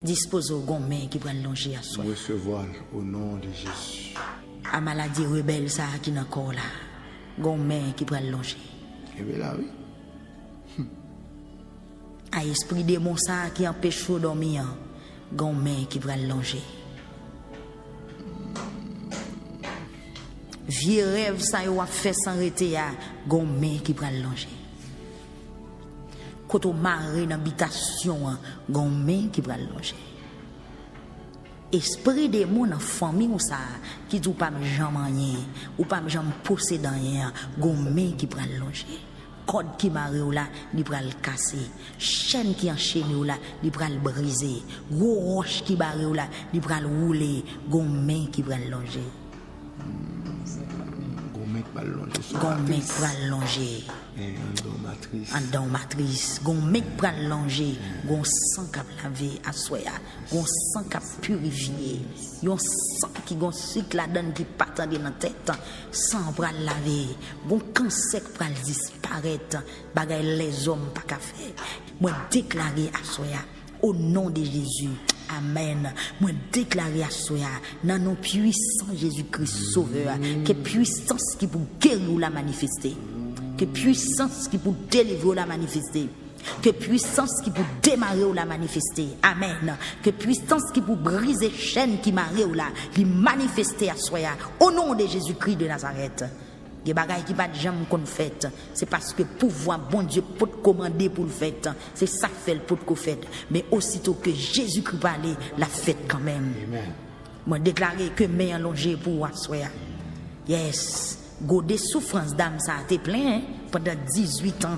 Dispose au gomme qui prend longer à soi. Recevoir au nom de Jésus. À maladie rebelle ça qui n'a encore là. Gomme qui prend longer. Eh bien là oui. À esprit démon ça qui empêche de dormir. Gomme qui prend longer. Vieux rêve ça y a fait sans arrêter à gomme qui prend longer. Quand on marre dans l'habitation, gomme qui prend longer. Esprit de mon famille ou ça qui dit pas jamais ou pas jamais posséder rien, gomme qui prend longer. Code qui marre ou là, il prend le casser. Chaîne qui enchaîne ou là, il prend le briser. Gros roche qui barre ou là, il prend le rouler, gomme qui prend longer. Gomme qui prend longer. Gomme qui prend longer. En matrice, gon mec prend longer, gon sang cap laver à soya, gon sang cap purifier, yon sang qui gon sucre la donne qui pas tendre dans tête, sang prend laver, gon cancer prend disparaître, bagay les hommes pas ka faire. Moi déclarer à soya au nom de Jésus. Amen. Moi déclarer à soya dans nos puissants Jésus-Christ sauveur, que puissance qui pour guérir ou la manifester. Que puissance qui pour délivrer la manifester. Que puissance qui pour démarrer ou la manifester. Amen. Que puissance qui pour briser chaîne qui marre ou la li manifester à soi. Au nom de Jésus-Christ de Nazareth. Des bagailles qui pas jamais qu'on fait, c'est parce que pouvoir bon Dieu peut commander pour le faire. C'est ça fait le pour fait. Mais aussitôt que Jésus-Christ parlait, la fête quand même. Amen. Moi déclarer que mes allongé pour soi. Yes. Go des souffrances d'âme ça a été plein hein? Pendant 18 ans.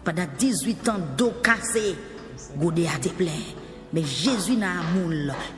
Pendant 18 ans d'eau cassée. Go des a été plein. Mais Jésus n'a amour,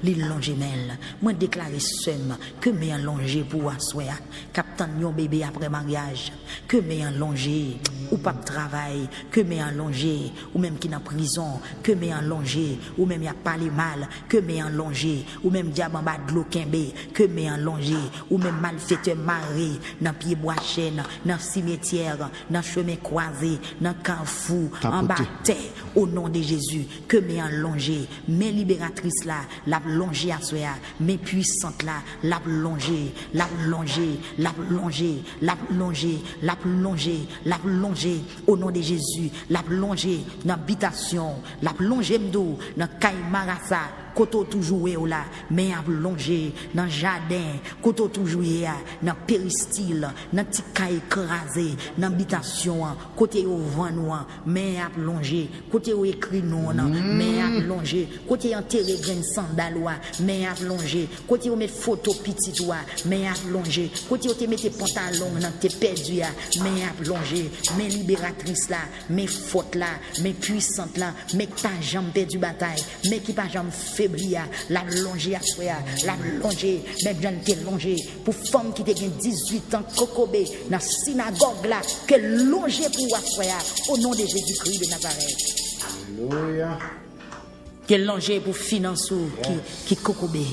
l'il longemel. Moi déclarer seum que mes allongé pour assoir. Captain yon bébé après mariage. Que mes allongé ou pas travail. Que mes allongé ou même qui dans prison. Que mes allongé ou même y a parlé mal. Que mes allongé ou même diable bas de l'eau kembe. Que mes allongé ou même malfaiteur mari dans pied bois chêne, dans cimetière, dans chemin croisé, dans carrefour, en bas terre au nom de Jésus. Que mes allongé mes libératrices là, la plongée à soi, mes puissantes là, la plongée, la plongée, la plongée, la plongée, la plongée, la plongée, au nom de Jésus, la plongée dans l'habitation, la plongée m'dou, dans Kaimarasa, koto toujours là, mais à plonger dans jardin, koto toujours dans péristyle, dans tika écrasé, dans habitation, côté au vent noir, mais à plonger, côté au écrit non, mais à plonger, côté enterré grain sandal mais à plonger, côté au mettre photo petit mais à plonger, côté au te mettre pantalon dans te perdu mais à plonger, mes libératrices là, mes fautes là, mes puissantes là, mes pas jamais perdu bataille, mais qui pas jamais faiblir, la longer à soi, la longer, même j'en te longer pour femme qui te gagne 18 ans kokobé dans synagogue là, que longer pour soi au nom de Jésus-Christ de Nazareth. Alléluia. Que longer pour finance qui kokobé.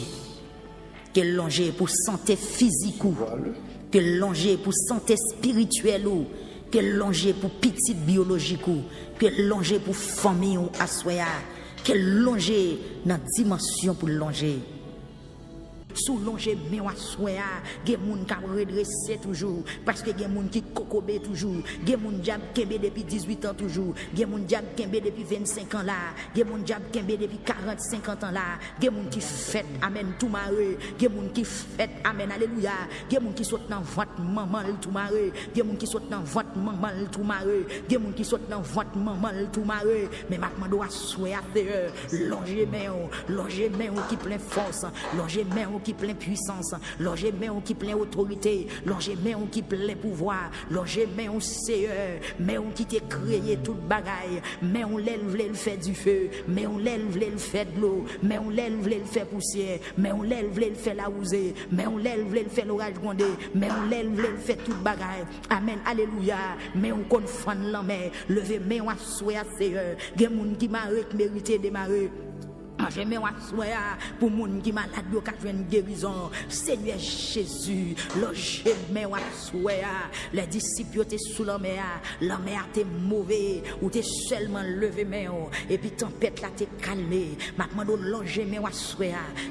Que longer pour santé physique ou que longer pour santé spirituelle ou que longer pour petite biologique ou que longer pour famille ou à soi. Que longer dans dimension pour longer. Sous longer mais à soi, gen moun ka redresser toujours parce que gen moun qui kokobé toujours, gen moun diab kembe depuis 18 ans toujours, gen moun diab kembe depuis 25 ans là, gen moun diab kembe depuis 40 50 ans là, gen moun qui fait amen tout maré, gen moun qui fait amen alléluia, gen moun qui saute dans ventre maman tout maré, gen moun qui saute dans ventre maman tout maré, gen moun qui saute dans ventre maman tout maré, mais maintenant doit souhaiter longer mais qui plein force, longer mais qui plein puissance, longer mais qui plein autorité, longer mais qui plein pouvoir, longer mais Seigneur, mais on qui t'a créé toute bagaille, mais on lève le fait du feu, mais on lève le fait de l'eau, mais on lève le fait poussière, mais on lève le fait la rousée, mais on lève le fait l'orage grondé, mais on lève le fait toute bagaille. Amen, alléluia. Mais on confond la mer, lever mais on assoit Seigneur, gen moun qui m'a mérité démarrer. Je me assois pour moun qui malade yo ka jwenn guérison. Seigneur Jésus, là je me assois. Les disciples étaient sous la mer était mauvais ou t'es seulement levé main et puis tempête là t'es calmé. Maintenant là je me assois.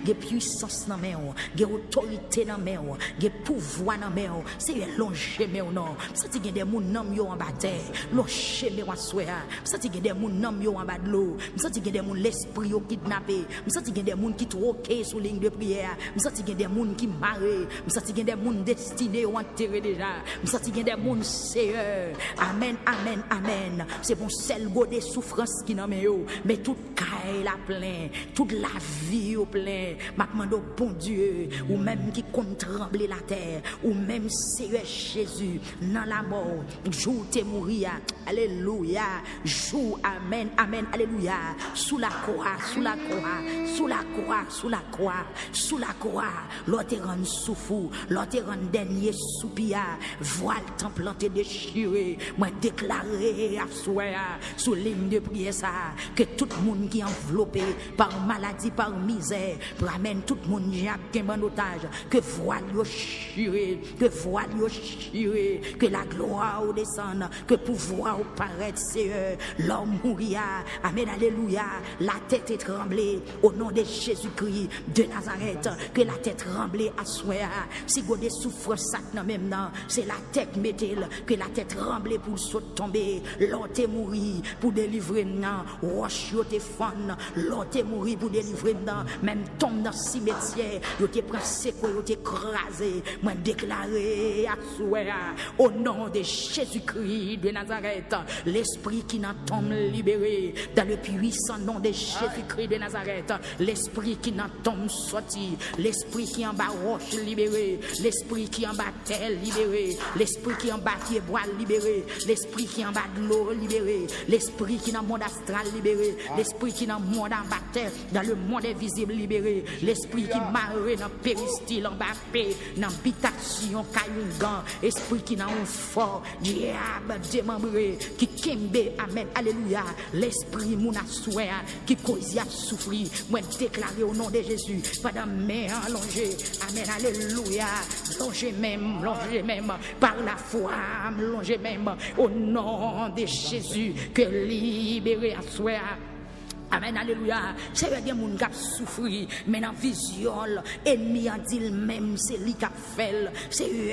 Ge puissance dans main, ge autorité dans main, ge pouvoir dans main. Seigneur longe me non. Ça ti gen des moun nam yo en bas terre. Là je me assois. Ça ti gen des moun nam yo en bas de l'eau. Ça ti gen des moun l'esprit yo kidnappé. Je sens qu'il y a des gens qui troquent sous ligne de prière. Je sens qu'il y a des gens qui marrent. Je sens qu'il y a des gens destinés ou enterrés déjà. Je sens qu'il y a des gens sérieux. Amen, amen, amen. C'est bon, celle des souffrances qui n'en met. Mais toute caille la plein. Toute la vie au plein. Maintenant, bon Dieu, ou même qui compte trembler la terre. Ou même Seigneur Jésus, dans la mort. Joue te mourir. Alléluia. Joue, amen, amen, alléluia. Sous la croix, sous la croix. Sous la croix, sous la croix, sous la croix, l'autre rend souffou, l'autre rend dernier soupir, voile temple te déchiré, moi déclaré à souhait, sous ligne de prière ça, que tout le monde qui est enveloppé par maladie, par misère, ramène tout le monde qui est en otage, que voile yo chiré, que voile yo chiré, que la gloire au descende, que pouvoir au paraître, Seigneur, l'homme mourir, amen, alléluia, la tête est tremblée. Au nom de Jésus-Christ de Nazareth, que la tête tremble à soi. Si vous avez des souffrances, même c'est la tête métal, que la tête tremble pour sauter tomber. L'autre mourir pour délivrer, roche te fond, l'autre mourir pour délivrer, même tombe dans le cimetière, vous te prend secoué, vous te écrasé. Moi déclaré à soi, au nom de Jésus-Christ de Nazareth, l'esprit qui n'a tombe libéré, dans le puissant nom de Jésus-Christ de Nazareth, l'esprit qui n'a tombe sorti, l'esprit qui en bas roche libéré, l'esprit qui en bas terre libéré, l'esprit qui en bas qui est bois libéré, l'esprit qui en bas de l'eau libéré, l'esprit qui dans le monde astral libéré, l'esprit qui dans le monde en bas terre, dans le monde invisible libéré, l'esprit qui marre dans le péristyle en bas paix, dans l'habitation Kayungan, esprit qui dans un fort, diable démembré, qui kembe, amen, alléluia, l'esprit mounasoué, qui cause souffrir, moi déclarer au nom de Jésus, pendant mes allongé, amen, alléluia, longez même, par la foi, longez même, au nom de Jésus, que libéré à soi. Amen, alléluia. C'est vrai que les gens qui souffrent, mais dans la vision, l'ennemi a dit même, c'est lui qui a fait. C'est eux.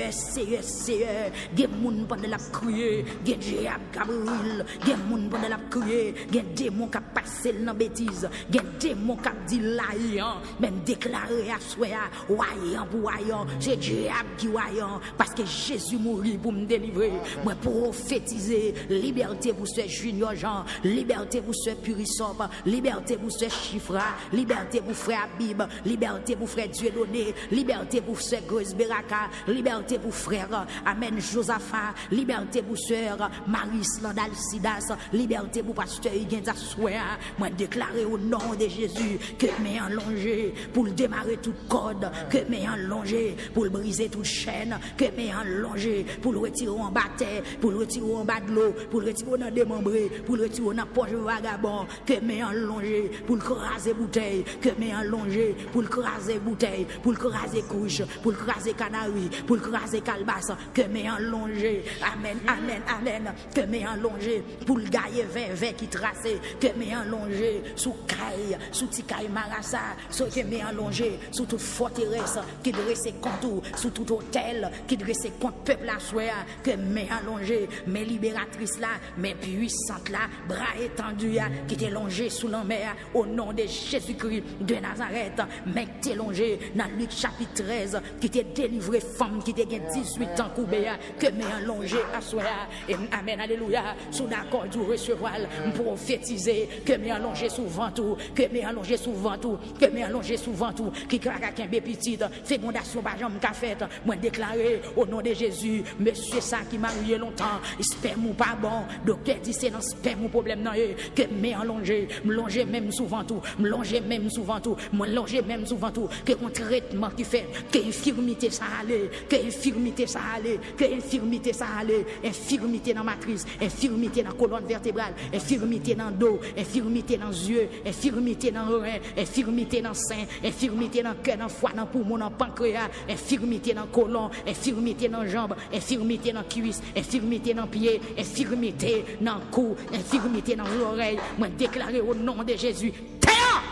Les gens qui ont crié, les gens qui Gabriel, les gens qui ont crié, les démons qui ont passé dans la bêtise, les démons qui ont dit l'aïan, même déclaré à soi, voyant pour voyant, c'est Dieu qui voyant, parce que Jésus mourit pour me délivrer. Moi, prophétiser, liberté pour ce Junior Jean, liberté pour ce Purisop, liberté pour ce chiffre, liberté pour frère Bib, liberté pour frère Dieudonné, liberté pour ce Grosse Beraka, liberté pour frère Amen Josaphat, liberté pour sœur Maris Landal-Sidas, liberté pour pasteur Iguenza Souéa. Moi déclarer au nom de Jésus que mes allongé pour démarrer toute corde, que mes allongé pour briser toute chaîne, que mes allongé pour le retirer en bas terre, pour le retirer en bas de l'eau, pour le retirer dans démembré, pour le retirer dans poche vagabond, que mes allongé pour le craser bouteille, que mes allongé pour le craser bouteille, pour le craser couche, pour le craser canari, pour le craser calebasse, que mes allongé, amen, amen, amen, que mes allongé pour le gailler vert qui tracé, que mes allongé sous caille, sous tikaille marassa, que mes allongé sous toute forteresse qui dresse contre, sous tout hôtel qui dresse contre peuple à soi, que mes allongé, mes libératrices là, mes puissantes là, bras étendus qui étaient longés sous la mer, au nom de Jésus-Christ de Nazareth, mec t'es longé dans Luc chapitre 13, qui t'est délivré femme qui t'est 18 ans coubé, que mes allongé à soi, et amen, alléluia, sous d'accord du recevoir, prophétiser, que mes allongé souvent tout, que mes allongé souvent tout, que mes allongé souvent tout, qui craque un bébé petit, fécondation par jambe qu'a fait, moi déclaré au nom de Jésus, monsieur ça qui m'a longtemps, sperme ou pas bon, docteur dit c'est non sperme ou problème non, que mes allongé, longer même souvent tout, me longer même souvent tout, me longer même souvent tout, que un traitement qui fait, que infirmité ça allait, que infirmité ça allait, que infirmité ça allait, infirmité dans matrice, infirmité dans colonne vertébrale, infirmité dans dos, infirmité dans yeux, infirmité dans rein, infirmité dans sein, infirmité dans cœur, dans foie, dans poumon, dans pancréas, infirmité dans colon, infirmité dans jambes, infirmité dans cuisse, infirmité dans pied, infirmité dans cou, infirmité dans l'oreille. Moi déclarer au nom de Jésus, terre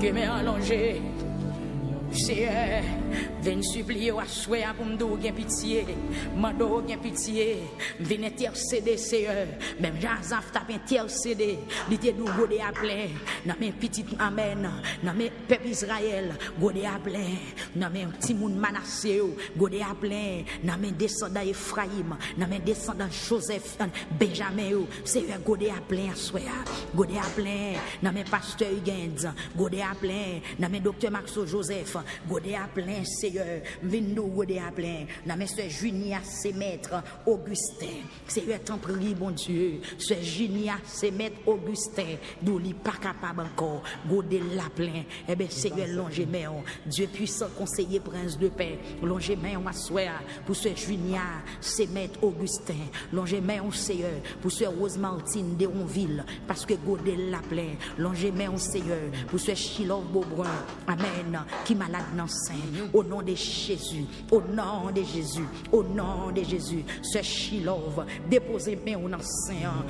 que m'est allongé. Seigneur, viens supplier à souhait pour me donner pitié, mando gain pitié, viens intercéder Seigneur, même Jazaf t'a intercédé, il était dou godé à plein, dans mes petites amen, dans mes peuple Israël, godé à plein, dans mes petits moun Manassé, godé à plein, dans mes descendants Ephraïm, dans mes descendants Joseph, Benjamin, Seigneur godé à plein souhait, godé à plein, dans mes pasteurs Gendz, godé à plein, dans mes docteur Maxo Joseph, godé à plein Seigneur, vindo godé à plein, dans mes soeurs Junia, ses maîtres Augustin, Seigneur t'en prie bon Dieu, soeur Junia, ses maîtres Augustin, d'où li pas capable encore, godé la plein, eh bien Seigneur longe main, Dieu puissant conseiller prince de paix, longe main ma soeur, pour soeur Junia, ses maîtres Augustin, longe main Seigneur, pour soeur Rose Martine de Ronville, parce que godé la plein, longe main Seigneur, pour soeur Chilov Beaubrun, amen, qui malade dans sein, au nom de Jésus, au nom de Jésus, au nom de Jésus, ce Chilov, déposez main au dans sein,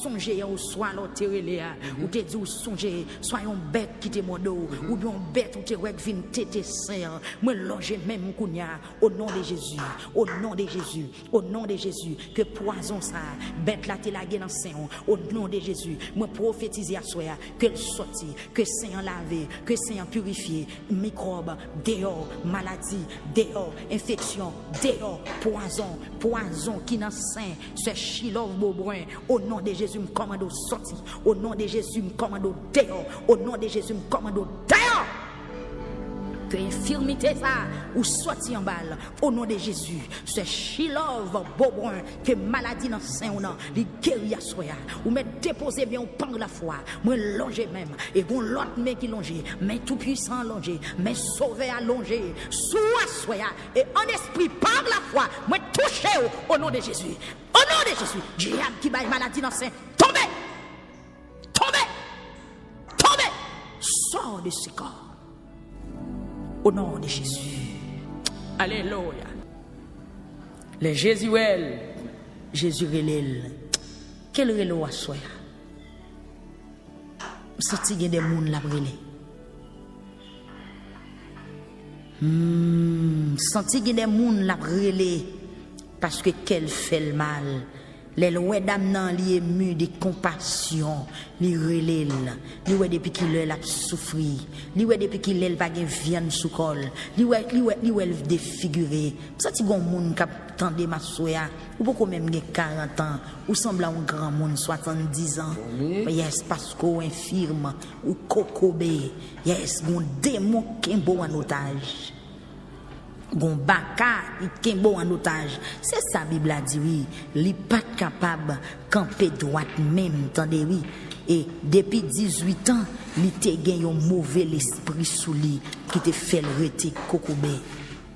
songez au soir l'autorité, ou te dit ou songez, soyons bête qui te mon dos, ou bien bête ou te vin tété sein, moi longer même kounya, au nom de Jésus, au nom de Jésus, au nom de Jésus, que poison ça, bête la te lagué dans sein, au nom de Jésus, moi prophétiser à soi, que le sorti, que sein lavé, que sein purifié, microbes, dehors, maladie, dehors, infection, dehors, poison qui dans sein, ce Chilov Beaubrun, au nom de Jésus, me commande au sorti, au nom de Jésus, me commande au dehors, au nom de Jésus, me commande au dehors. Que infirmité ça ou sorti en balle au nom de Jésus, ce Chilov Beaubrun, que maladie dans sein ou non, les guéris à soya, ou me déposer bien au pan de la foi, moi longer même, et bon l'autre mais qui longer, mais tout puissant longer, mais sauver à longer, sous à soya, et en esprit par la foi, moi toucher au nom de Jésus, au nom de Jésus, diable qui baille maladie dans sein, tombez, sors de ce corps. Au nom de Jésus. Alléluia. Le Jésuel, Jésus relève. Quel relève à soi? Senti qu'il y a des gens la brûlé. Senti qu'il y a des gens la brûlé. Parce que qu'elle fait le mal. Les lois d'âme li ému de compassion, li relève, li ouais depuis qu'il a souffri, li ouais depuis qu'il a pas de viande sous col, li ouais défiguré. Ça ti gon moun k'ap tande ma soya, ou beaucoup même 40 ans, ou semble un grand monde 70 ans. Yes, parce qu'on infirme ou kokobé. Yes, gon démon qui est en otage. Gon baka qui est en otage. C'est ça Bible a dit oui, li pas capable camper droite même tendez oui. Et depuis 18 ans, li te gen yon mauvais esprit sous lui qui te fait le rete kokobé.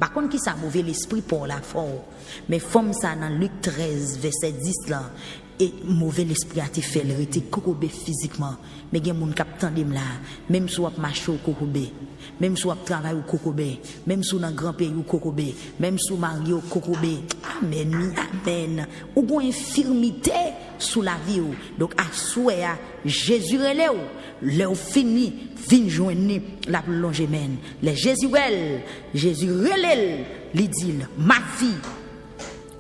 Par contre qui ça mauvais l'esprit pour la fort. Mais femme ça dans Luc 13 verset 10 là. Et mauvais l'esprit a te fait le rete kokobé physiquement. Mais gen moun k'ap tande là, même si wap marche au kokobé, même si wap travail au kokobé, même si dans grand pays au kokobé, même si mari au kokobé. Amen, amen. Ou gon infirmité sous la vie ou. Donc à souhait Jésus relève ou fini vinn joindre la plonge men. Les Jésus relève li dit ma vie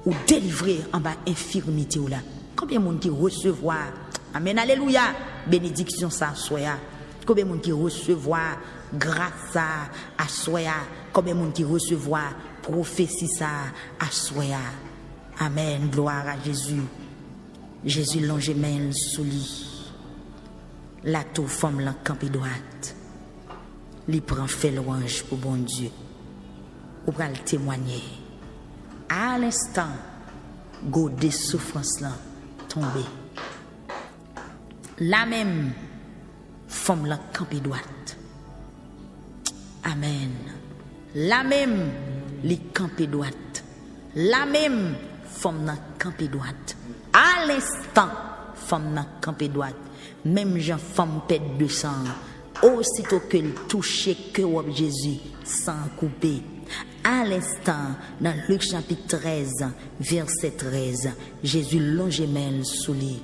ou délivrer en bas infirmité ou là. Combien de monde qui recevoir amen alléluia bénédiction ça soya. Combien de monde qui recevoir grâce à soya. Combien de monde qui recevoir prophétie ça à soya. Amen, gloire à Jésus. Jésus longe main sous lui. La tour femme la campé droite. Li prend fait louange pour bon Dieu. Ou pral témoigner. À l'instant, go des souffrances là tomber. La même femme la campé droite. Amen. La même li campé droite. La même femme la campé droite. À l'instant, femme la campé droite. Même Jean femme pète de sang. Aussitôt qu'elle touchait cœur de Jésus sans couper. À l'instant, dans Luc chapitre 13, verset 13, Jésus longeait main sous lui.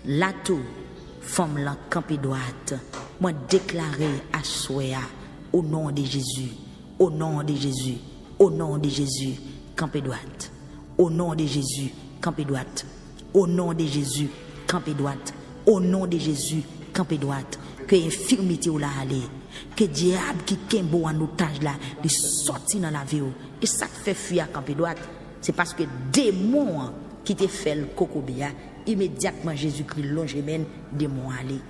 Là tout, femme la campé droite. Moi déclaré à soi au nom de Jésus, au nom de Jésus, au nom de Jésus, campé droite. Au nom de Jésus, campé droite. Au nom de Jésus, campé droite. Au nom de Jésus, campé droite. Que infirmité ou la aller, que diable qui kembo en otage là, il sorti dans la vie. Et ça fait fuir à campé droite. C'est parce que démon qui te fait le cocobia, immédiatement Jésus-Christ longe men, démon aller.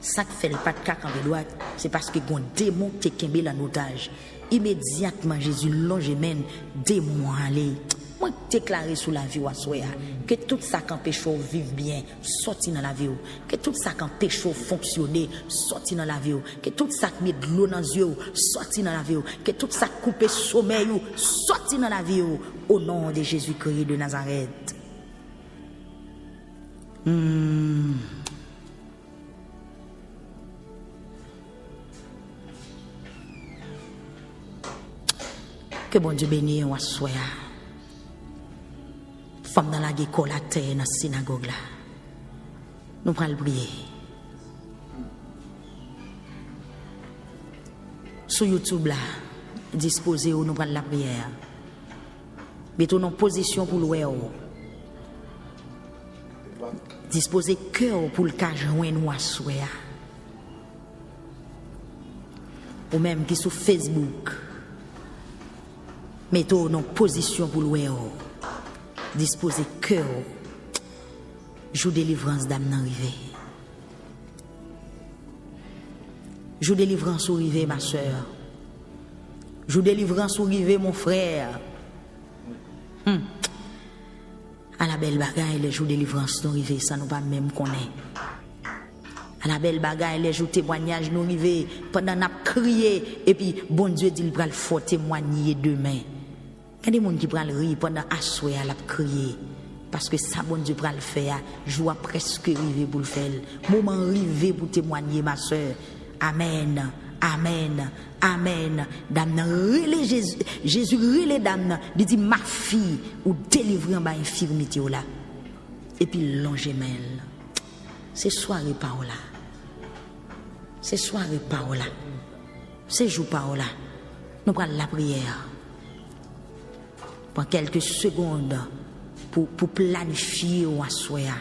Ça fait le pas de cas campé droite, c'est parce que un démon qui te kembe en otage. Immédiatement Jésus longe men, démon aller. Moi déclarer sous la vie ou soya que tout ça quand péché vive bien sorti dans la vie, que tout ça quand péché fonctionner sorti dans la vie, que tout ça qui met de l'eau dans les yeux sorti dans la vie, que tout ça couper sommeil sorti dans la vie au nom de Jésus-Christ de Nazareth. Que bon Dieu bénisse ou soya. Femme dans la guécole à terre dans la synagogue là. Nous prenons le prier. Sur YouTube là, disposez où nous prenons la prière. Mettons en position pour le disposez cœur pour le cas joindre nous à souhait. Ou même qui sur Facebook. Mettons en position pour le disposer cœur, joue délivrance d'âme n'arrivé. Joue délivrance ou rivé ma soeur. Joue délivrance ou rivé mon frère. À la belle bagaille, les jours délivrance nous rivé, ça nous pas même connaît. À la belle bagaille, les jours témoignage nous rivé, pendant n'a crié, et puis bon Dieu dit il va le fort témoigner demain. Il y a des gens qui prennent le rire pendant assoyer à la crier. Parce que ça, bon Dieu, prend le faire. Je vois presque arriver pour le faire. Moment arrivé pour témoigner, ma soeur. Amen. Amen. Amen. Dame, relais Jésus. Jésus, relais dame. Il dit, ma fille, ou délivrer en infirmité là. Et puis, l'angemel. C'est soirée parola. C'est soirée parola. C'est jour parola. Nous prenons la prière. Pour quelques secondes pour planifier ou assoyer.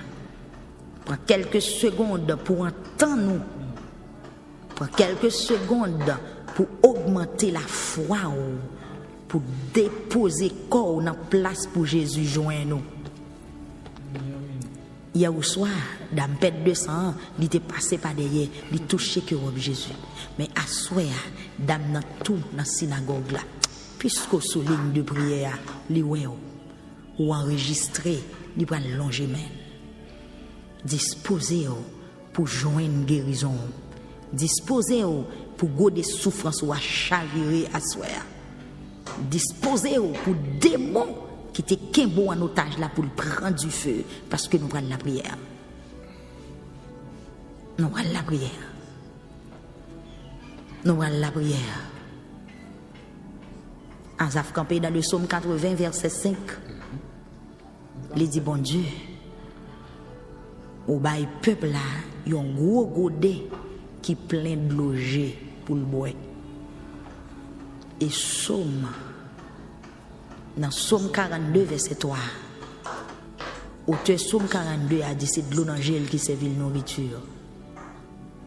Pour quelques secondes pour entendre nous. Pour quelques secondes pour augmenter la foi ou pour déposer corps dans place pour Jésus joindre nous. Hier au soir, dans le pète de sang, il était passé par derrière, il touchait que Jésus. Mais assoyer dans tout dans la synagogue là. Puisque sous ligne de prière, ou enregistré, il prend longer main. Disposez pour joindre guérison. Disposez pour goder souffrance ou à chavirer à soi. Disposez pour démon qui te kembo en otage là pour prendre du feu parce que nous prenons la prière. Nous prenons la prière. Nous prenons la prière. Azaf campé dans le psaume 80, verset 5. Il dit, bon Dieu, au bail peuple là, il y a un gros godet qui plein de loger pour le boire. Et psaume, dans psaume 42, verset 3, auteur psaume 42 a dit, c'est de l'eau d'angèle qui servit de nourriture.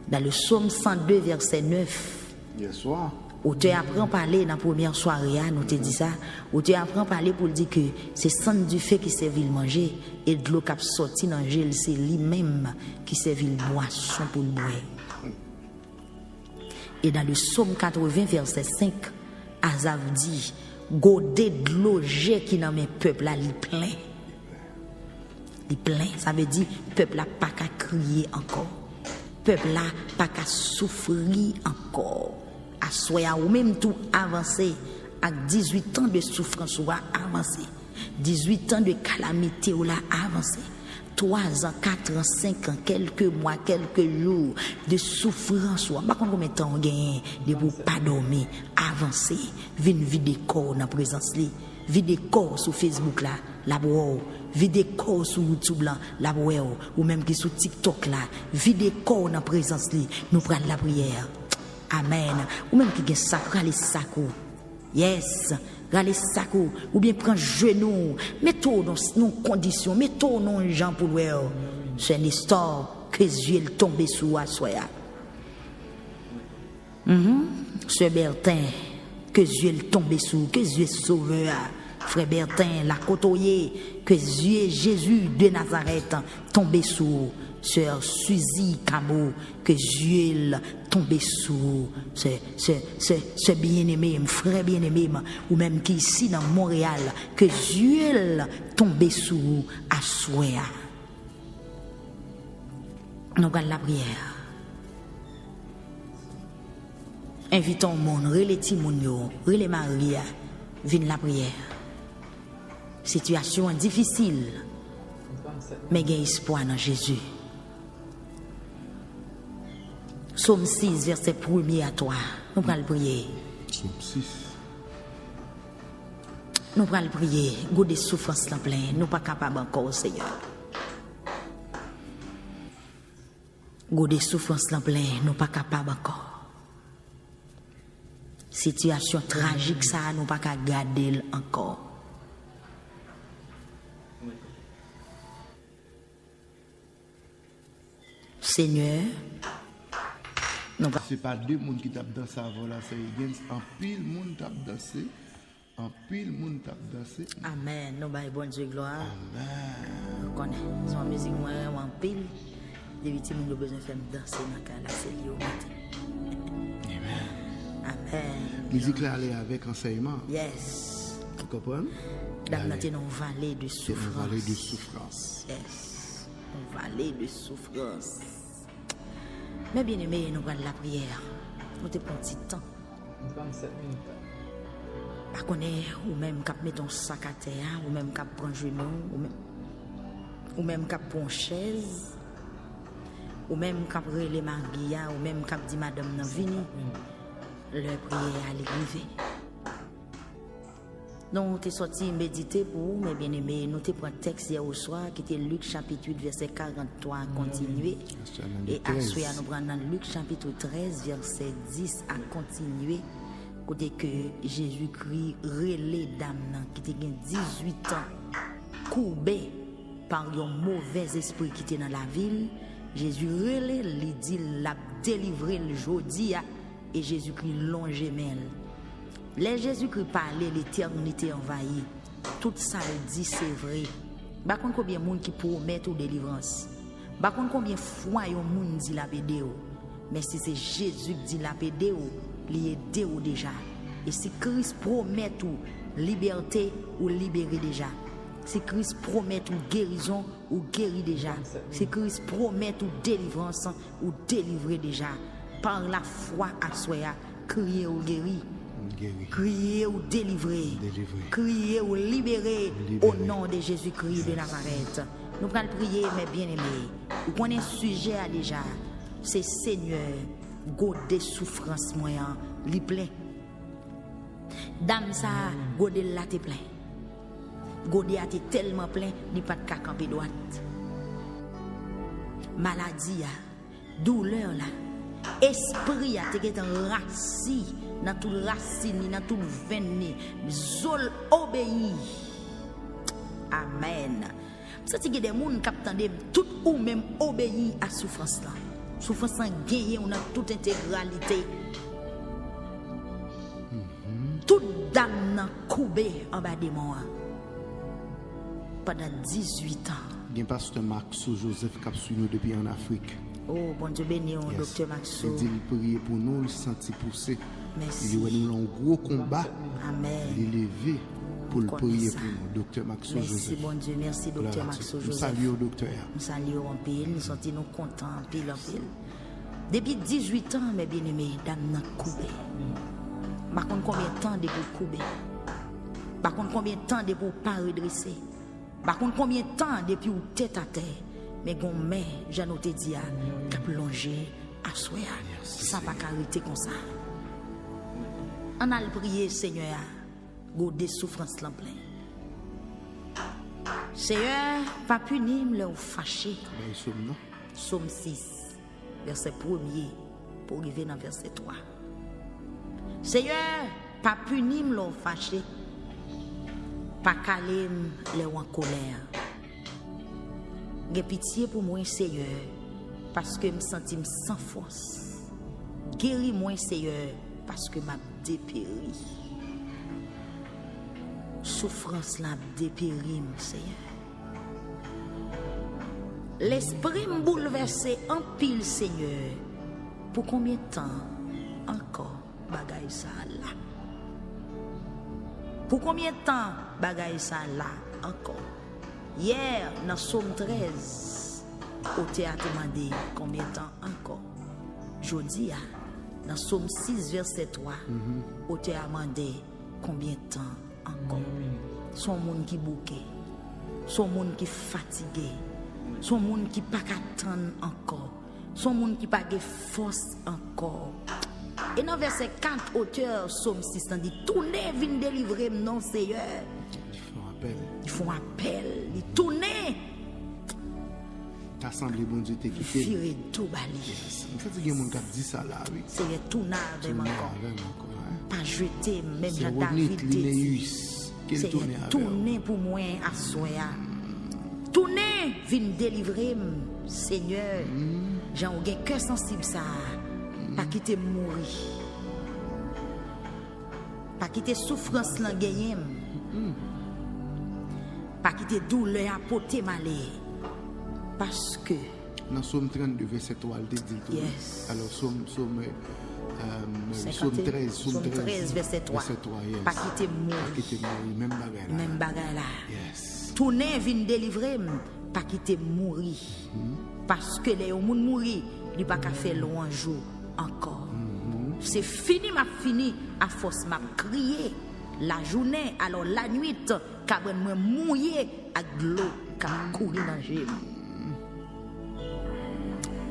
Dans le psaume 102, verset 9, Yes, soir. auteur apprend à parler dans la première soirée, nous te dit ça. Auteur apprend à parler pour dire que c'est sang du feu qui servit le manger et de l'eau qui a sorti dans le gel, c'est lui-même qui servit le boisson pour le boire. Et dans le psaume 80, verset 5, Azaf dit, godé de l'eau qui dans mes peuples là, il plein. Il plein, ça veut dire peuple là pas qu'à crier encore. Peuple là pas qu'à souffrir encore. À soya ou même tout avancer avec 18 ans de souffrance ou à avancer. 18 ans de calamité ou là avancer. 3 ans, 4 ans, 5 ans, quelques mois, quelques jours de souffrance. Par contre, combien de temps on gagne de vous pas dormir, avancer, venir vider corps dans la présence, vider corps sur Facebook là, la wow, vider corps sur YouTube là, la wow, ou même qui sur TikTok là, vider corps dans la présence, nous prenons la prière. Amen. Ou même qui gagne sacré les sacrés. Yes. Rale sacou, ou bien prends genou, mettons dans nos conditions, mettons nos gens pour le c'est une histoire que Dieu est tombé sous à soi. Ce Bertin, que Dieu est tombé sous, que Dieu est sauveur. Frère Bertin, la côtoyer, que Dieu Jésus de Nazareth tombé sous. Sœur Suzy Camo, que Dieu tombé sous ce bien-aimé, frère bien-aimé, ou même qui ici dans Montréal, que Dieu tombé sous à souhait. Nous regardons la prière. Invitons le monde, relais Timounio, relais Maria, vienne la prière. Situation difficile, mais il y a espoir dans Jésus. Psaume 6, verset 1er à toi. Nous allons prier. Psaume 6. Nous allons prier. Goût de souffrance en plein. Nous ne sommes pas capables encore, Seigneur. Goût de souffrance en plein. Nous ne sommes pas capables encore. Situation tragique, ça, nous ne sommes pas garder encore. Seigneur, c'est pas deux personnes qui tapent dansé avant là, c'est un pile monde tape dansé, un pile monde tape dansé. Amen. Nous baillons bon Dieu gloire. Amen. Nous connaissons son musique moi en pile. Des victimes nous besoin faire danser dans la c'est lié. Amen. Amen. Musique là elle est avec enseignement. Yes. Tu comprends? Dans notre vallée de souffrance. Une vallée de souffrance. Yes. Une vallée de souffrance. Mais bien aimé, nous allons la prière. Nous te prenons un petit temps. 27 minutes. Par contre, ou même cap mettre ton sac à terre, ou même cap prendre genou, ou même cap prendre chaise, ou même cap relé Maria, ou même cap dit madame nan vini. Le prière à l'arrivée. Donc, tu es sorti méditer pour vous, mais bien aimé, nous te prenons un texte hier au soir qui était Luc chapitre 8, verset 43 à continuer. Et à soir, nous prenons dans Luc chapitre 13, verset 10 à continuer. Côté que Jésus-Christ relais dame qui était 18 ans, courbé par un mauvais esprit qui était dans la ville. Jésus relais, il dit, l'a délivré le jeudi et Jésus-Christ longé mêle. Les Jésus-Christ parlait, l'éternité envahie. Tout ça il dit c'est vrai. Par contre, combien de monde qui promettent ou délivrance? Par contre, combien de fois yon monde dit la pédéo? Mais si c'est Jésus qui dit la pédéo, il est déo déjà. Et si Christ promet ou liberté ou libéré déjà. Si Christ promet ou guérison ou guéri déjà. Si Christ promet ou délivrance ou délivré déjà. Par la foi à soi, crier ou guéri. Crier ou délivrer. Crier ou libérer au nom de Jésus-Christ de Nazareth. Nous allons prier, mes bien-aimés. Vous connaissez un sujet déjà. C'est Seigneur, God de souffrance moyen, li plein. Dame ça, God là te plein. God a été tellement plein, il pas de camper droite. Maladie, douleur là. Esprit a été racine. Dans toute racine, dans toute veine, zol obéi. Amen. Ça c'est que des gens qui attendent tout ou même obéi à souffrance là. Souffrance en gagné on a toute intégralité. Toute dame nan coubé en bas de moi. Pendant 18 ans. Il y a un pasteur Maxo Joseph qui a suivi nous depuis en Afrique. Oh, bon Dieu béni, docteur Maxo. Il dit il prier pour nous, il sentit pousser. Merci. Il y a un gros combat. Amen. Il est levé pour le prier pour nous, docteur Maxo Merci Joseph. bon Dieu, merci docteur Maxo Joseph. Salut au docteur. Nous saluons en pile, nous sommes contents en pile. Depuis 18 ans, mes bien-aimés, dame n'a coupé. Par contre, combien de temps de vous couper? Par contre, combien de temps de vous pas redresser? Par contre, combien de temps depuis vous tête à terre? Mais gon mais, j'en ai dit, t'as plongé à soi. Ça pas carité comme ça. On a prié, Seigneur, go des souffrances l'en plein. Seigneur, pas punir le fâché. Somme 6, verset 1er, pour arriver dans verset 3. Seigneur, pas punir le fâché. Pas caler le en colère. J'ai pitié pour moi, Seigneur, parce que je me sens sans force. Guéris-moi, Seigneur, parce que m'a dépéri. Souffrance la dépéri, Seigneur. L'esprit me bouleversé en pile, Seigneur. Pour combien de temps encore bagaille ça là? Pour combien de temps bagaille ça là encore? Hier, dans Somme 13, au théâtre demandé combien de temps encore? Jeudi, dans Somme 6, verset 3, au théâtre demandé combien de temps encore? Son monde qui bouquet, son monde qui fatigué, son monde qui pas attendre encore, son monde qui pas de force encore. Et dans verset 4, auteur Somme 6, on dit tournez, viens délivrer non Seigneur. Ils font appel, ils tournent. T'as semblé bon Dieu t'es quitté. Firé tout bali. En fait, il y a des gens qui disent ça là, oui. C'est le tournage même encore. Pas jeter, même c'est David dit. C'est tourner pour moi à soya. Tournez, viens délivrer, Seigneur. J'ai un cœur sensible ça. Pas quitter mourir. Pas quitter souffrance là gagner. Pas quitter douleur à porter malheur. Parce que dans Somme 32 verset 3 il dit tout. Yes. Alors Somme 13 verset 3. Pas quitter mourir. Pas quitter mourir même bagarre là. Même bagarre là. Yes. Tourner vient délivrer, pas quitter mourir. Parce que les gens mourir, il pas qu'à faire long un jour encore. C'est fini, m'a fini à force m'a crier la journée, alors la nuit cabane moi mouillé avec l'eau qui couler dans jeu.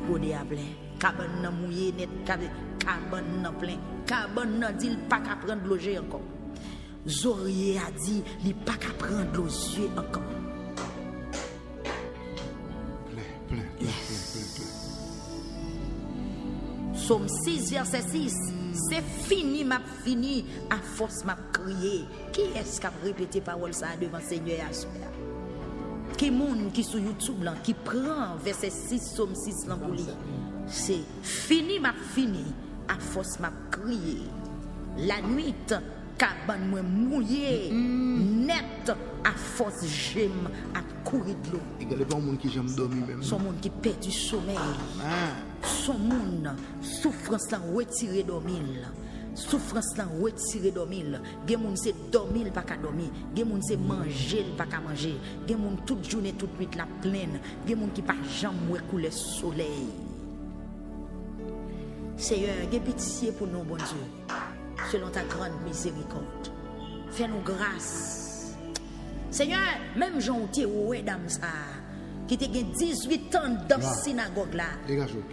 Pour diable, cabane mouillé net, cabane plein, cabane dit pas qu'à prendre l'eau encore. Zorier a dit il pas qu'à prendre l'eau yeux encore. Plein. Somme 6, verset 6. C'est fini, m'a fini. À force, m'a crié. Qui est-ce qui a répété parole ça devant Seigneur à soi? Qui monde qui sur YouTube là, qui prend verset 6, Somme 6 là pour lui? C'est fini, m'a fini. À force, m'a crié. La nuit, cabane moi mouillé, net, à force j'aime à courir de l'eau. Il y a pas monde qui j'aime dormir même. Son monde qui perd du sommeil. Son monde souffrance là retirer dormir. Souffrance là retirer dormir. Gen moun c'est dormir pas qu'à dormir. Gen moun c'est manger pas qu'à manger. Gen moun toute journée toute nuit la pleine. Gen moun qui pas jamais couler soleil. Seigneur, gen pitié pour nous bon Dieu. Selon ta grande miséricorde. Fais-nous grâce. Seigneur, même Jean ou t'es ouais dame ça. Qui te gen 18 ans dans la synagogue là.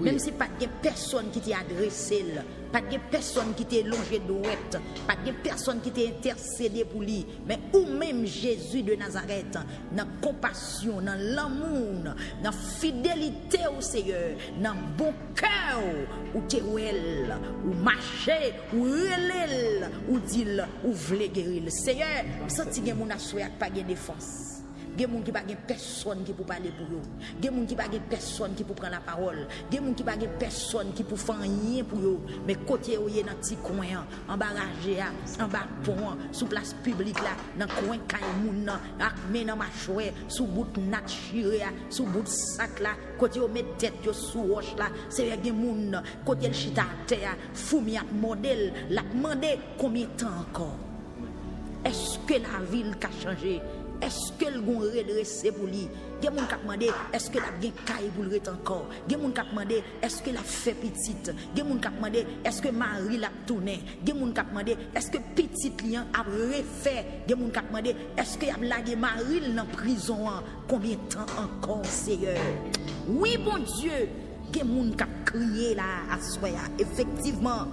Même si pas de personne qui t'a adressé, pas de personne qui t'a longé douette, pas de personne qui t'a intercédé pour lui, mais ou même Jésus de Nazareth, dans compassion, dans l'amour, dans fidélité au Seigneur, dans bon cœur, ou t'es well, ou marcher, ou relève, ou dit, ou vle guérir. Seigneur, senti gen moun assoya pas de défense. Gen moun qui pa gen personne qui pour parler pour eux. Gen moun qui pa gen personne qui pour prendre la parole. Gen moun qui pa gen personne qui pour faire rien pour eux. Mais côté où y dans petit coin, en barrage en bas pont, sous place publique là, dans coin kay moun nan, ak men nan machoué, sous bout nat chiré, sous bout sac là, côté où met tête yo sous roche là, c'est gen moun côté le chita terre, foumi ak modèle, la demander combien de temps encore. Est-ce que la ville a changé? Est-ce que le gon redressé pour lui? Il y a des gens qui demandé est-ce que la bien caille pour le encore? Il y a des gens qui demandé est-ce que la fait petite? Il y a des gens qui demandé est-ce que Marie l'a tourné? Il y a des gens qui demandé est-ce que petite lien a refait? Il y a des gens qui demandé est-ce que y a lagué Marie dans prison? Combien de temps encore, Seigneur? Oui, bon Dieu, il y a des gens qui crié là à soi, effectivement.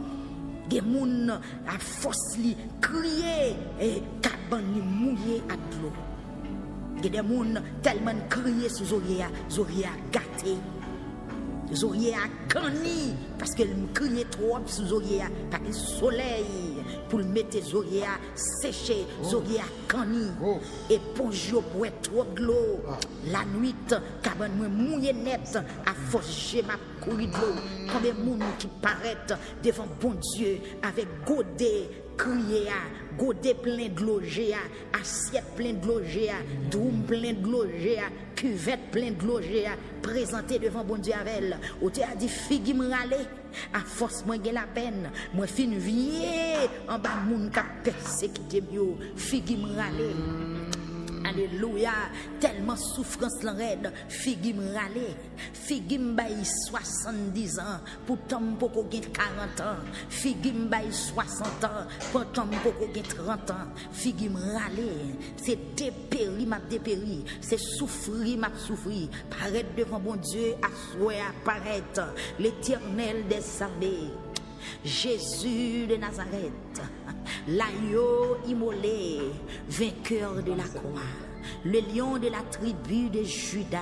Il y a des gens à force li crier et cabane mouillé à de l'eau. Il y a des gens tellement crié sur Zoria gâté. Zoria a cani parce qu'elle me criait trop sur Zoria parce que le soleil pour le mettre Zoria séché, Zoria cani et bonjour pour trop de l'eau. La nuit, cabane mouillé net à force j'ai ma courir de l'eau. Combien de monde qui paraît devant bon Dieu avec godet crier godet plein de l'eau, assiette plein de l'eau, drum plein de l'eau, cuvette plein de l'eau, présenté devant bon Dieu avec elle. Ou tu as dit figue me râler, à force moi j'ai la peine, moi fin vie en bas moun ka persécuté yo, figue me râler. Alléluia, tellement souffrance l'enraide, figue me râler, figue me baille 70 ans, pourtant beaucoup gen 40 ans, figue me baille 60 ans, pourtant beaucoup gen 30 ans, figue me râler, c'est dépéri m'a dépéri, c'est souffrir m'a souffrir, paraître devant bon Dieu, assoir apparaître l'Éternel des armées, Jésus de Nazareth, l'agneau immolé, vainqueur de la croix, le lion de la tribu de Juda,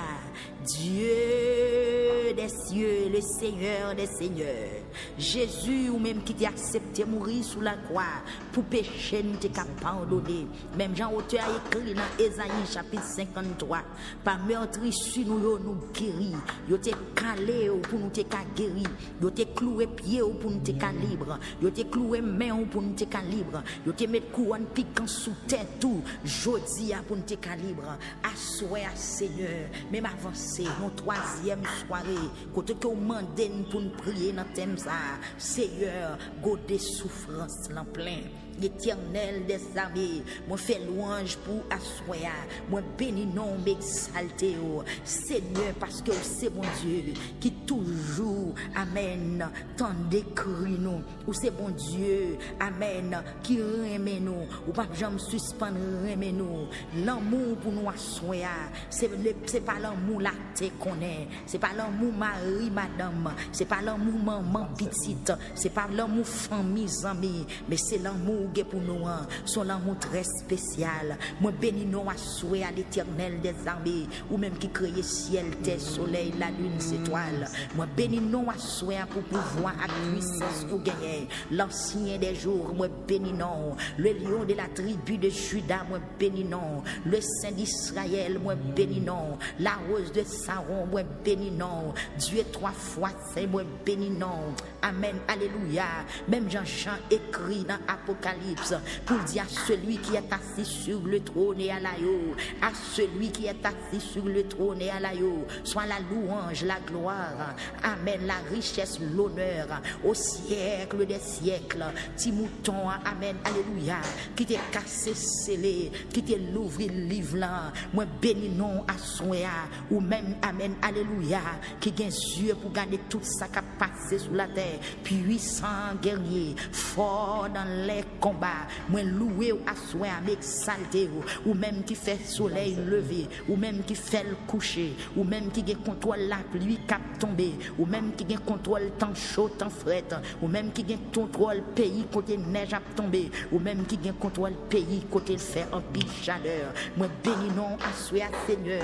Dieu des cieux, le Seigneur des seigneurs, Jésus ou même qui t'a accepté mourir sous la croix pour pécher nous t'es pardonné. Même Jean auteur a écrit dans Ésaïe chapitre 53, par meurtrissure nous guéri, yo t'es calé pour nous t'es guéri, yo t'es cloué pied pour nous t'es libre, yo t'es cloué main pour nous t'es libre, yo t'es mettre couronne piquant sous tête tout, jodi pour nous t'es libre. Assoyez Seigneur, même avancer mon troisième soirée, côté que vous mandez pour nous prier dans thème ça, Seigneur, go des souffrances en plein. L'Éternel des armées, moi fais louange pour assoya, moi bénis non m'exalter, Seigneur, parce que c'est mon Dieu qui toujours, amen, tant décrit nous, ou c'est bon Dieu, amen, qui remet nous, ou pas jamais suspendre remet nous, l'amour pour nous assoya, c'est pas l'amour là qu'on est, c'est pas l'amour mari, madame, c'est pas l'amour maman petite, c'est pas l'amour famille, amis, mais c'est l'amour pour nous, son l'amour très spécial. Moi bénis nous à souhait à l'Éternel des armées, ou même qui crée ciel, terre, soleil, la lune, étoiles. Moi bénis nous à souhait pour pouvoir à puissance pour gagner. L'ancien des jours, moi bénis nous. Le lion de la tribu de Juda, moi bénis nous. Le saint d'Israël, moi bénis nous. La rose de Saron, moi bénis nous. Dieu trois fois, c'est moi bénis nous. Amen, alléluia. Même Jean écrit dans Apocalypse pour dire à celui qui est assis sur le trône et à l'agneau, à celui qui est assis sur le trône et à l'agneau, soit la louange, la gloire, amen, la richesse, l'honneur, au siècle des siècles. Timouton, amen, alléluia, qui t'est cassé, scellé, qui t'est l'ouvri le livre là, moi bénis non à soya, ou même, amen, alléluia, qui gagne yeux pour gagner tout ça qui a passé sur la terre, puissant guerrier, fort dans les combats, moi loué ou assoé à m'exalter, ou même qui fait soleil levé, ou même qui fait le coucher, ou même qui contrôle la pluie cap tomber, ou même qui contrôle temps chaud, temps fret, ou même qui contrôle pays côté neige à tomber, ou même qui contrôle pays côté le fer en pile chaleur. Moi bénis non assoé à Seigneur.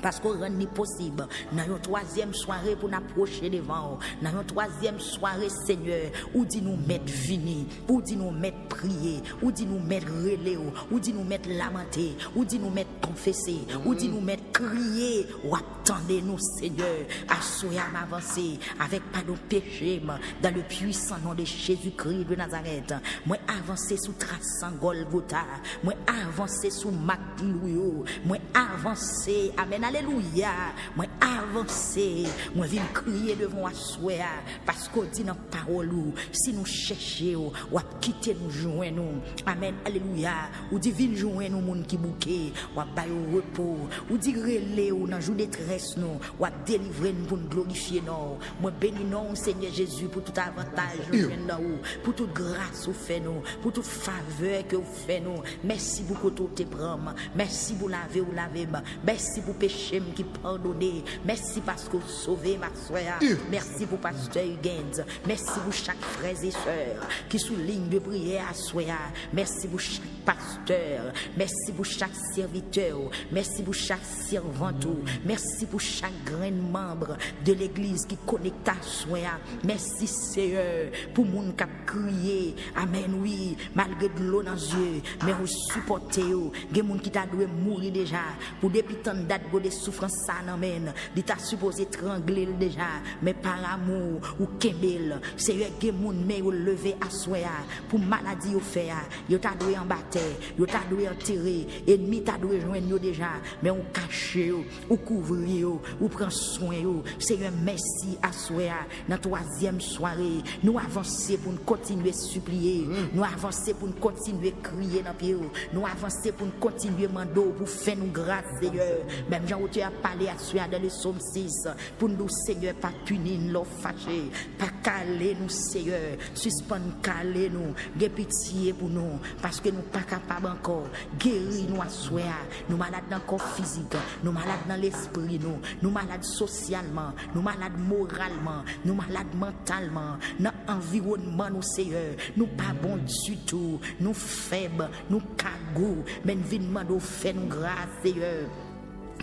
Parce qu'on rend possible. Dans une troisième soirée pour nous approcher devant. Dans une troisième soirée, Seigneur, ou dit nous mettre vini, ou dit nous mettre prier, ou dit nous mettre relais, ou dit nous mettre lamenter, ou dit nous mettre confesser, ou dit nous mettre crier, ou attendez nous, Seigneur, à soya m'avancer avec pas de péché, dans le puissant nom de Jésus-Christ de Nazareth. Moi avancer sous traçant Golgotha, moi avancer sous Maclouyo, moi avancer, amen, alléluia, moi avancer, moi viens crier devant Assoya, parce qu'on dit dans la parole, si nous cherchons, ou à quitter nous joindre nous, amen, alléluia, ou dit viens joindre nous, moun qui bouquet, ou à bailler au repos, ou dit relais, ou dans jour détresse nous, ou à délivrer nous pour nous glorifier nous. Moi bénis nous, Seigneur Jésus, pour tout avantage nous nous, pour toute grâce vous fait nous, pour toute faveur que vous faites nous. Merci pour tout te prendre, merci pour laver ou laver, merci pour péché qui pardonner, merci parce que vous sauvez ma soeur, merci pour pasteur Huguens, merci pour chaque frère et sœur qui souligne de prière à soeur, merci pour chaque pasteur, merci pour chaque serviteur, merci pour chaque servante, merci pour chaque grand membre de l'église qui connecte à soeur, merci Seigneur pour moun qui a crié, amen, oui, malgré de l'eau dans les yeux, mais vous supportez, il y a des gens qui t'a dû mourir déjà, pour depuis tant de dates de souffrance, ça n'amène, il t'a supposé trangler déjà, mais par amour, ou kembel, Seigneur, il y a des gens qui ont levé à soeur, pour maladie au fait, il t'a dû en battre, il t'a dû enterrer, ennemi t'a dû joindre déjà, mais on cache, ou couvre, ou prend soin, Seigneur, merci à soeur, dans la troisième soirée, nous avancer pour nous continuer à supplier, nous avancer pour nous continuer à crier dans le pied, nous avancer pour nous continuer à demander pour faire nous grâce, Seigneur. Même Jean, tu as parlé à soi dans le psaume 6, pour nous, Seigneur, pas punir, nous fâcher, pas caler nous, Seigneur, suspendre, caler nous, de pitié pour nous, parce que nous pas capables encore, guérir nous à soi, nous malades dans le corps physique, nous malades dans l'esprit, nous malades socialement, nous malades moralement, nous malades mentalement, dans l'environnement, nous, Seigneur, nous pas bons du tout, nous faibles, nous cagou, mais nous venons de faire nous grâce, Seigneur.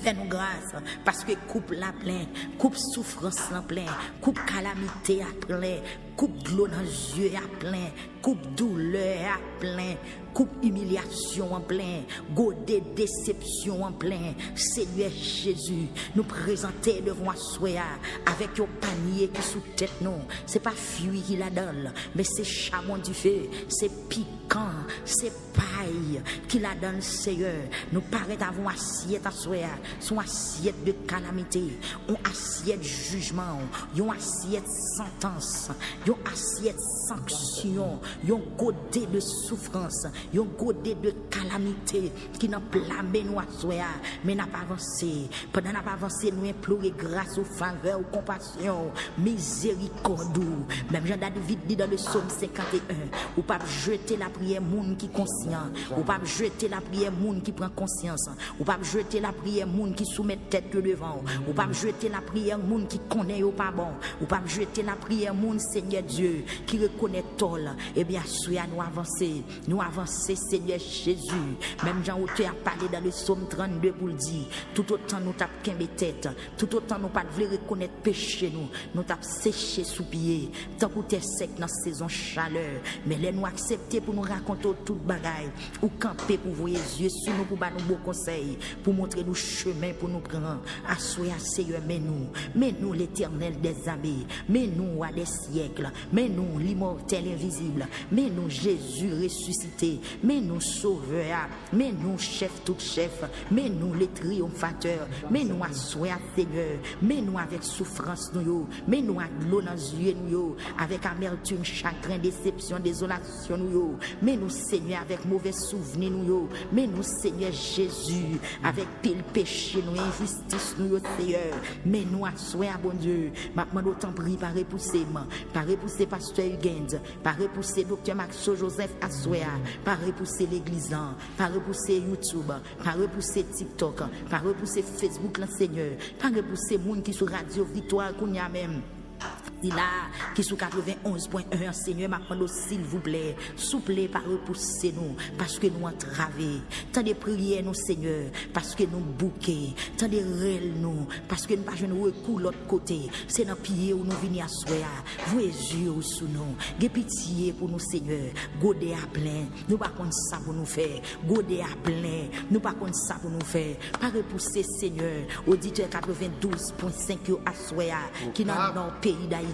Fais-nous grâce, parce que coupe la plein, coupe souffrance la plein, coupe calamité à plein, coupe de l'eau dans les yeux à plein, coupe douleur à plein, coupe humiliation en plein, godé déception en plein. Seigneur Jésus, nous présenter devant soi avec un panier qui sous tête nous. C'est pas fuir qui la donne, mais c'est chamon du feu, c'est piquant, c'est paille qui la donne, Seigneur. Nous paraît avoir assiette à soi, son assiette de calamité, une assiette jugement, une assiette sentence, une assiette sanction, un godé de souffrance, un godé de calamité qui n'a blâmé nous à soi, mais n'a pas avancé. Pendant n'a pas avancé, nous implorer grâce aux faveurs, aux compassions, miséricorde. Même Jean-David dit dans le psaume 51, ou pas jeter la prière monde qui conscient, ou pas jeter la prière monde qui prend conscience, ou pas jeter la prière monde qui soumet tête devant, ou pas jeter la prière monde qui connaît ou pas bon, ou pas jeter la prière monde Seigneur Dieu qui reconnaît tol. Et bien sûr nous avancer Seigneur Jésus. Même Jean auteur a parlé dans le psaume 32 pour le dire, tout autant nous tap qu'un tête, tout autant nous pas voulu reconnaître péché nous tap séché sous pied, tant que t'es sec dans saison chaleur, mais les nous accepter pour nous raconter toute bagaille, ou camper pour voir les yeux sur nous pour nous beaux conseils, pour montrer nous chemin pour nous prendre. Assoya Seigneur, mais nous l'Éternel des armées, mais nous à des siècles, mais nous l'immortel invisible, mais nous Jésus ressuscité, mais nous sauveur, mais nous chef tout chef, mais nous les triomphateurs, mais nous assoya Seigneur, mais nous avec souffrance nous, mais nous avec l'eau dans les yeux nous, avec amertume, chagrin, déception, désolation nous, mais nous Seigneur avec mauvais souvenirs nous, mais nous Seigneur Jésus avec pile péché nous, injustice nous Seigneur, mais nous assoya bon Dieu, maintenant d'autant prie par repousser pasteur Huguens, par repousser docteur Maxo Joseph Assoya, par repousser l'église, par repousser YouTube, par repousser TikTok, par repousser Facebook le Seigneur, par repousser monde qui sur Radio Victoire qu'on y a même. Il là, qui sous 91.1, Seigneur, m'a demandé s'il vous plaît, souple par repousser nous, parce que nous entravés. Tant de prières nous, Seigneur, parce que nous bouquets. Tant de réels nous, parce que nous pas nous recours l'autre côté. C'est dans pied où nous venons à soi. Vous yeux sous nous. Gè pitié pour nous, Seigneur. Godé à plein. Nous pas contre ça pour nous faire. Godé à plein. Nous pas contre ça pour nous faire. Pas repousser, Seigneur. Auditeur 92.5 à soi, qui dans notre pays d'Haïti.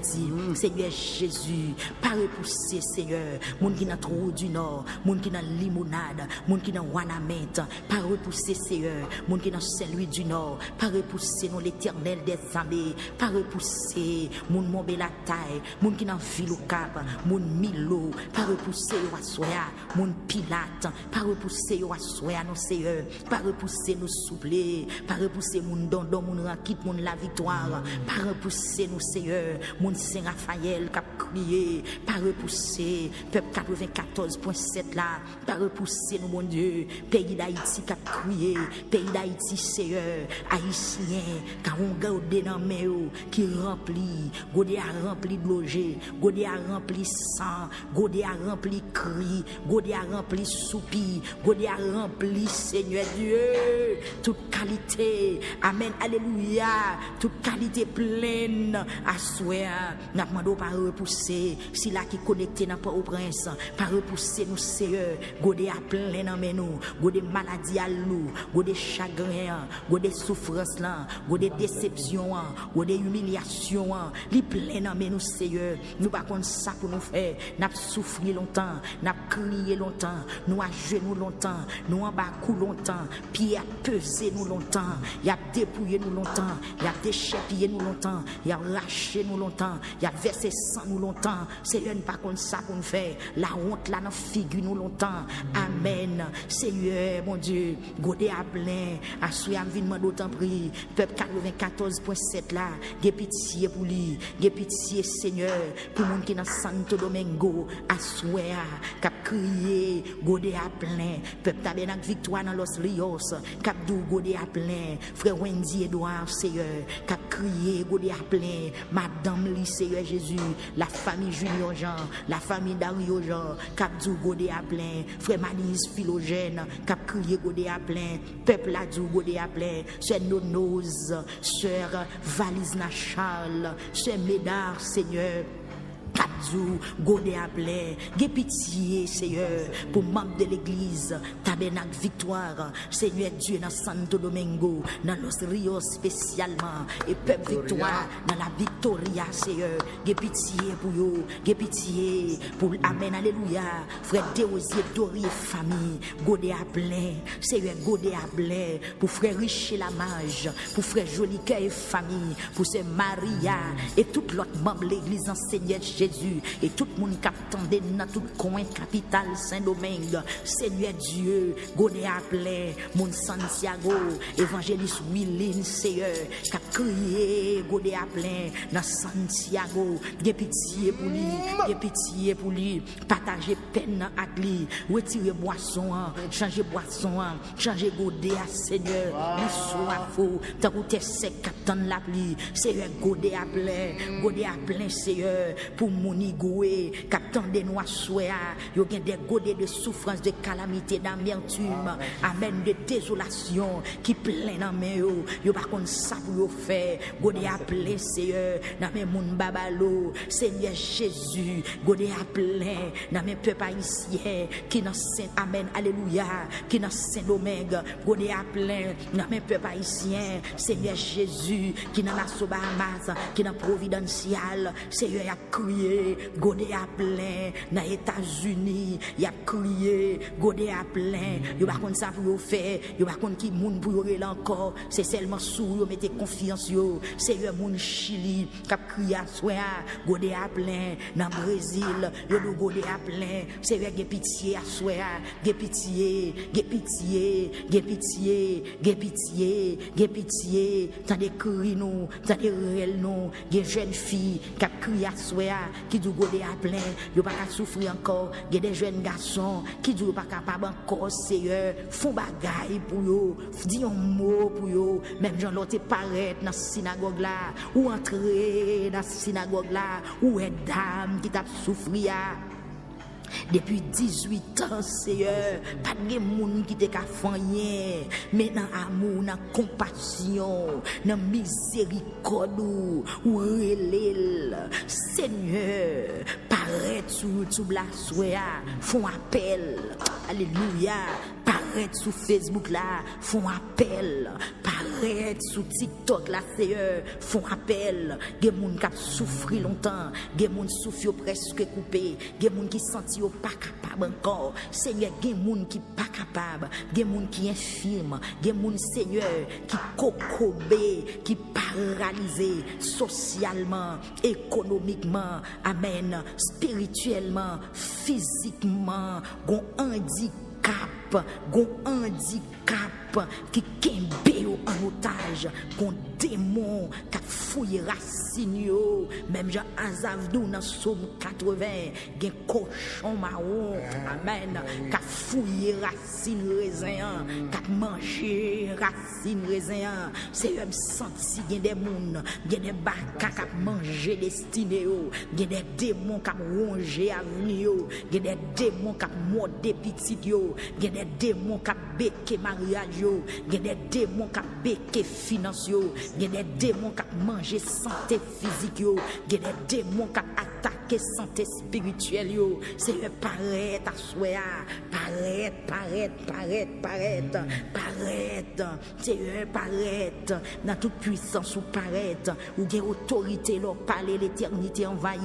Seigneur Jésus, pas repousser, Seigneur, moun qui dans Trou du Nord, moun qui dans Limonade, moun qui dans Wanamètre, pas repousser, Seigneur, moun qui dans Saint-Louis du Nord, pas repousser nous l'Éternel des armées, pas repousser moun Montbé la taille, moun qui dans Ville-au-Cap, moun Milo, pas repousser yo Assoya, moun Pilate, pas repousser yo Assoya, non Seigneur, pas repousser nous soupler, pas repousser moun Dondon, moun Rakit, moun La Victoire, pas repousser nous, Seigneur, moun Saint-Raphaël qui a crié, pas repousser, peuple 94.7 là, pas repousser nous, mon Dieu, pays d'Haïti qui a crié, pays d'Haïti, Seigneur, haïtien, car on garde dans mes qui remplit, Godé a rempli de loger, Godé a rempli sang, Godé a rempli cri, Godé a rempli soupir, Godé a rempli, Seigneur Dieu, toute qualité, amen, alléluia, toute qualité pleine, à souhait, n'a demandé pas repousser, si là qui connecté n'a pas au prince, pas repousser nous, Seigneur, Godé a plein dans nous, Godé maladie à nous, Godé chagrin, Godé souffrance là, Godé déception, Godé humiliation, li plein dans nous, Seigneur, nous pas contre ça pour nous faire, n'a souffrir longtemps, n'a crié longtemps, nous à genoux longtemps, nous en bas cou longtemps, pied a pesé nous longtemps, y a dépouillé nous longtemps, y a déchépillé nous longtemps, y a raché nous longtemps, y a versé sang nous longtemps, Seigneur, pas contre ça pour nous faire, la honte là dans figure nous longtemps, amen, Seigneur, mon Dieu, Godé à plein, à souhait à venir d'autant prix, peuple 94.7 là, gè pitié pour lui, gè pitié, Seigneur, pour moun qui dans Santo Domingo, à souhait, cap crié, Godé à plein, peuple Tabernacle Victoire dans Los Rios, cap dou Godé à plein, frère Wendy Edouard, Seigneur, cap crié, Godé à plein, Madame Li, Seigneur Jésus, la famille Junior Jean, la famille Dario Jean, cap dou Godé à plein, frère Manise Philogène, cap crié, Godé à plein, peuple la dou Godé à plein, sœur Nonoz, sœur Valise Nachal, sœur Médard, Seigneur, Kapzou, Godé à plein, gè pitié, Seigneur, pour membres de l'église, Tabernacle Victoire, Seigneur Dieu, dans Santo Domingo, dans Los Rios spécialement, et peuple Victoire, dans la Victoria, Seigneur, gè pitié pour eux, gè pitié pour Amen, Alléluia, frère Théosier, Dori et famille, Godé à plein, Seigneur, Godé à plein, pour frère Richer Lamage, pour frère Jolicoeur et famille, pour sœur Maria, et tout l'autre membre de l'église, en Seigneur Jésus, et tout le monde qui attendait dans tout coin capitale Saint-Domingue, Seigneur Dieu, Godé à plein, mon Santiago, évangéliste Willin, Seigneur, qui a crié, Godé à plein, dans Santiago, gè pitié pour lui, gè pitié pour lui, partager peine à lui, retirer boisson, changer boisson, changer Godé à Seigneur, lui soit faux, tant que t'es sec, qu'attend la pluie, Seigneur, Godé à plein, Seigneur, pour Mounigoué, qu'attend des noix soya, yo gen des godés de souffrance, de calamité, d'amertume, amen, de désolation, qui plein dans mes yo par contre ça pour yo faire, godé à plein, Seigneur, dans mes moun babalo, Seigneur Jésus, godé à plein, dans mes peuple haïtien, qui dans Saint, amen, alléluia, qui dans Saint-Domingue, godé à plein, dans mes peuple haïtien, Seigneur Jésus, qui dans la Bahamas, qui dans Providencial, Seigneur, a crié, Godé à plein, dans les États-Unis, il a crié, Godé à plein, il va contre ça pour vous faire, il va contre qui moun pour vous encore, c'est seulement sous vous mettez confiance, Seigneur, moun Chili, qui a crié à soi, Godé à plein, dans le Brésil, il a Godé à plein, Seigneur, gè pitié à soi, gè pitié, gè pitié, gè pitié, gè pitié, gè pitié, tant de cris nous, tant de réels nous, gè jeune fille, qui a crié à soi, qui dit godé à plein, yo pas qu'à souffrir encore, il y a des jeunes garçons qui dit pas capable encore Seigneur, font bagaille pour yo, dit un mot pour yo, même Jean l'autre paraître dans synagogue là, ou entrer dans synagogue là, ou est dame qui t'a souffrir. Depuis 18 ans, Seigneur, pas de monde qui te ka fanyen, mais dans amour, dans compassion, dans miséricorde, ou relève, Seigneur, paraît sur la soya, font appel, alléluia, paraît sur Facebook là, font appel, paraît sur TikTok là, Seigneur, font appel, des monde qui souffri longtemps, des monde souffri presque coupé, des monde qui senti pas capable encore. Seigneur, il y a des gens qui pas capable, il y a des gens qui infirmes, il y a des gens, Seigneur, qui cocobé, qui paralysé socialement, économiquement, amen, spirituellement, physiquement, gon handicap, qui kembe en otage, gon démon qui fouille racine yo, même Jean Azavdou dans Somme 80, gen cochon marron, amen, qui fouille racine raisin, qui manger racine raisin. C'est un senti gen des moun, gen des baka qui manger destiné yo, gen des démons qui ronger avenir yo, gen des démons qui morder petit yo, gen des démons qui béquer mariage yo, gen des démons qui béquer finance yo, gen des démons qui manger santé physique yo, gen des démons qui attaquer santé spirituelle yo. C'est paraît à soi, paraît, c'est paraît dans toute puissance ou paraît ou gen autorité leur parler l'éternité envahie,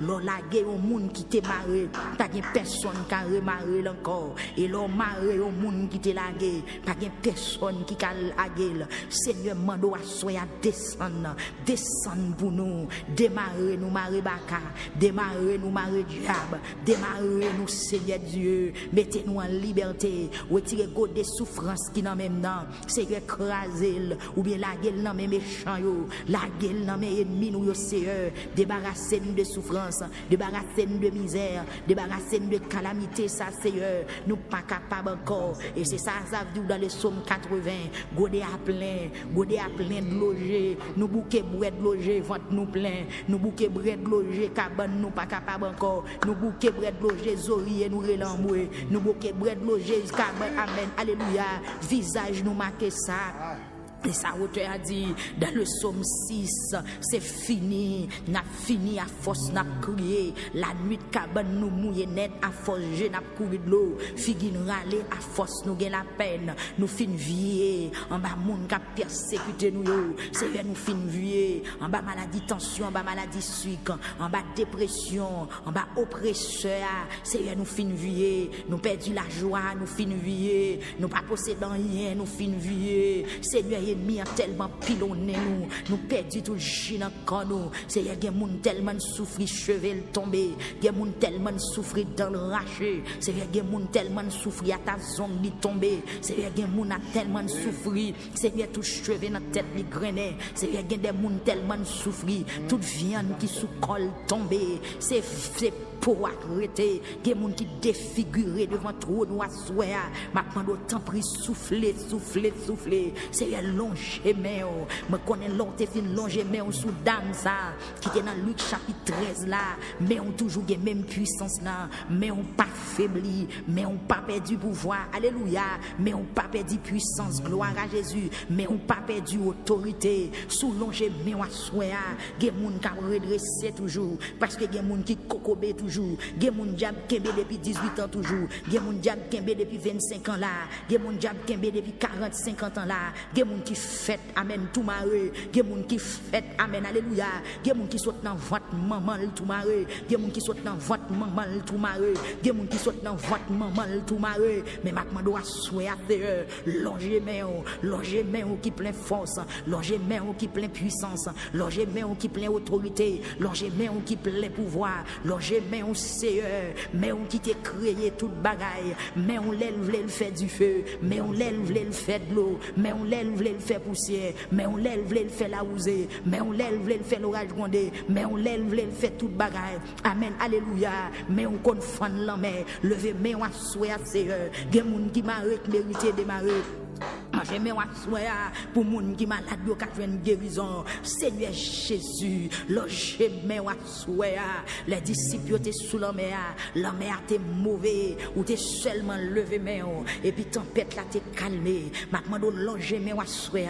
leur laguer au monde qui te marre, pas gen personne qui a remarré encore, et leur marre au monde qui te lagué, pas gen personne qui a lagué. Seigneur, mando à soi descendre pour nous, démarrer nous marrer baka, démarrer nous marrer diable, démarrer nous Seigneur Dieu, mettez-nous en liberté, retirez des souffrances qui n'en même non, Seigneur écraser ou bien la gueule dans mes méchants yo, la gueule dans mes ennemis nous yo Seigneur, débarrassez-nous de souffrance, débarrassez-nous de misère, débarrassez-nous de calamité ça Seigneur, nous pas capables encore, et c'est ça ça dit dans le psaume 80, godé à plein de loger, nous bouquet bread loger, ventre nous plein, nous bouquet bread loger, cabane nous pas capable encore, nous bouquet bread loger, zorier nous relamboué, nous bouquet bread loger, cabane, amen, alléluia, visage nous marqué ça. Et ça, auteur a dit dans le psaume 6, c'est fini, n'a fini à force n'a crié, la nuit de cabane nous mouillé net à force j'ai n'a couru de l'eau, figine râler à force nous gain la peine, nous fin vier, en bas monde qui a persécuté nous yo, c'est nous fin vier, en bas maladie tension, en bas maladie sucre, en bas dépression, en bas oppresseur, c'est nous fin vier, nous perdu la joie, nous fin vier, nous pas possédant rien, nous fin vier, Seigneur ennemi a tellement pilonné nous perdu tout le dans corps nous, c'est y a des gens tellement souffri cheveux tombé, des gens tellement souffri dans le raché, c'est y a des gens tellement souffri à ta zone li tombé, c'est y a des gens tellement souffri, c'est y a tout cheveux dans tête li grené, c'est y a des gens tellement souffri, toute viande qui sous col tombé, c'est pour arrêter, des gens qui défiguré devant trop nous assoya, maintenant autant pris souffler, c'est long chemin, me connais l'autre fin long chemin sous dame ça, qui était dans Luc chapitre 13 là, mais on toujours la même puissance là, mais on pas faibli, mais on pas perdu pouvoir, alléluia, mais on pas perdu puissance, gloire à Jésus, mais on pas perdu autorité, sous long chemin assoya, des gens qui redressé toujours, parce que des gens qui cocobé toujours, des gens diable kembe depuis 18 ans toujours, des gens diable kembe depuis 25 ans là, des gens diable kembe depuis 40, 50 ans là, des gens qui fait amen tout maré, des gens qui fait amen alléluia, des gens qui sont dans votre maman tout maré, des gens qui sont dans votre maman tout maré, des gens qui sont dans votre maman tout maré, mais maintenant doit souhaiter longer main qui plein force, longer main qui plein puissance, longer main qui plein autorité, longer main qui plein pouvoir, longer main Seigneur, mais on qui t'a créé toute bagaille, mais on lève le fait du feu, mais on lève le fait de l'eau, mais on lève le le faire poussière, mais on lève le faire la rousée, mais on lève le faire l'orage grondé, mais on lève le faire toute bagaille. Amen, alléluia. Mais on confond la mer, lever mais on souhaite Seigneur. Gen moun qui m'a mérité démarrer. Je me sois pour moun qui malade yo ka jwenn guérison. Seigneur Jésus, le je me sois les disciples étaient sous la mer était mauvais ou t'es seulement levé main et puis tempête là t'es calmé. Maintenant le je me sois,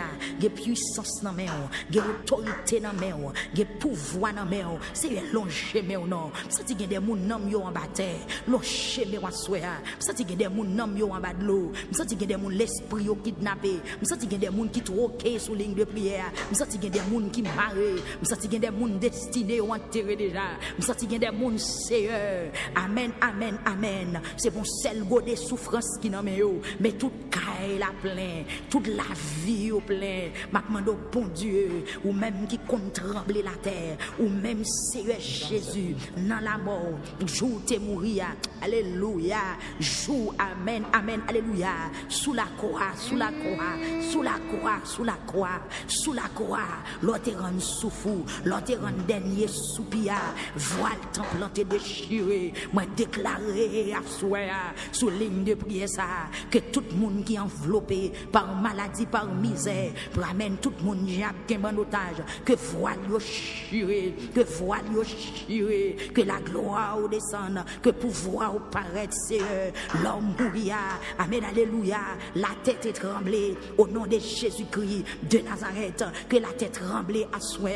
ge puissance dans main, ge autorité dans main, ge pouvoir dans main. C'est le je me non. Ça ti gen des moun nam yo en bataille. Le je me sois. Ça ti gen des moun nam yo en bas de l'eau. Ça ti gen des moun l'esprit yo kidnappé. Me senti gen des moun qui troqué sous ligne de prière. Me senti gen des moun qui maré. Me senti gen des moun destinés ou enterrés déjà. Me senti gen des moun Seigneur. Amen, amen, amen. C'est bon celle go des souffrances qui nan men yo. Mais toute caille la plein, toute la vie au plein. M'a demande au bon Dieu ou même qui compte trembler la terre ou même Seigneur Jésus dans la mort. Jour te mourir. Alléluia. Jour amen, amen, alléluia. Sous la croix, sous la croix, sous la croix, sous la croix, sous la croix, l'autre rend souffou, l'autre rend dernier soupir, voile templanté déchiré, moi déclaré à souhait, sous ligne de prière ça, que tout le monde qui est enveloppé par maladie, par misère, ramène tout le monde qui est en otage, que voile chiré, que voile chiré, que la gloire descende, que pouvoir paraître, Seigneur, l'homme mourir, amen, alléluia, la tête est tremblée au nom de Jésus-Christ de Nazareth, que la tête tremblée à soi.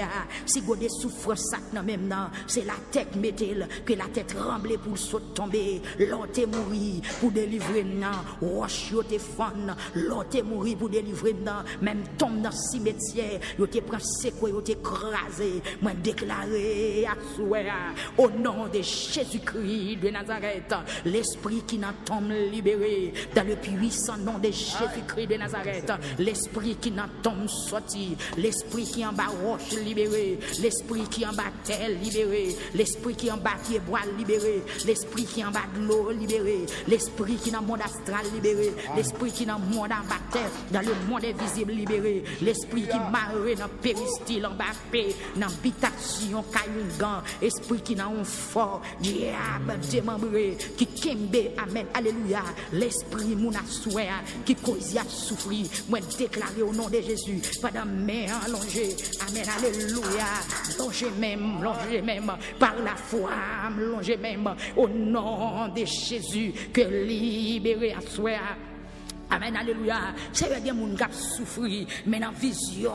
Si vous avez souffrance dans même temps, c'est la tête métal, que la tête tremblée pour sauter tomber, l'autre mourir pour délivrer non, roche yo te fon, l'autre mourir pour délivrer non, même tombe dans cimetière, yo te prend secoué, yo te crasé, moi déclaré à soi au nom de Jésus-Christ de Nazareth, l'esprit qui n'a tombe libéré dans le puissant nom de Jésus-Christ de Nazareth, l'esprit qui n'a tombe sorti, l'esprit qui en bas roche libéré, l'esprit qui en bas terre libéré, l'esprit qui en bas pied bois libéré, l'esprit qui en bas de l'eau libéré, l'esprit qui dans le monde astral libéré, l'esprit qui dans le monde en bas terre, dans le monde invisible libéré, l'esprit qui marre dans le péristyle en bas paix, dans l'habitation Kayungan, esprit qui dans un fort, diable démembré, qui kembe, amen, alléluia, l'esprit mouna souhait, qui cause à souffrir, moi déclarer au nom de Jésus, pendant mes allongé, amen, alléluia, longez même, par la foi, longez même, au nom de Jésus, que libéré à soi. Amen, alléluia. C'est vrai que les gens qui souffrent, mais dans la vision,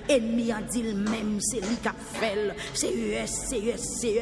l'ennemi a dit même, c'est lui qui a fait. C'est eux.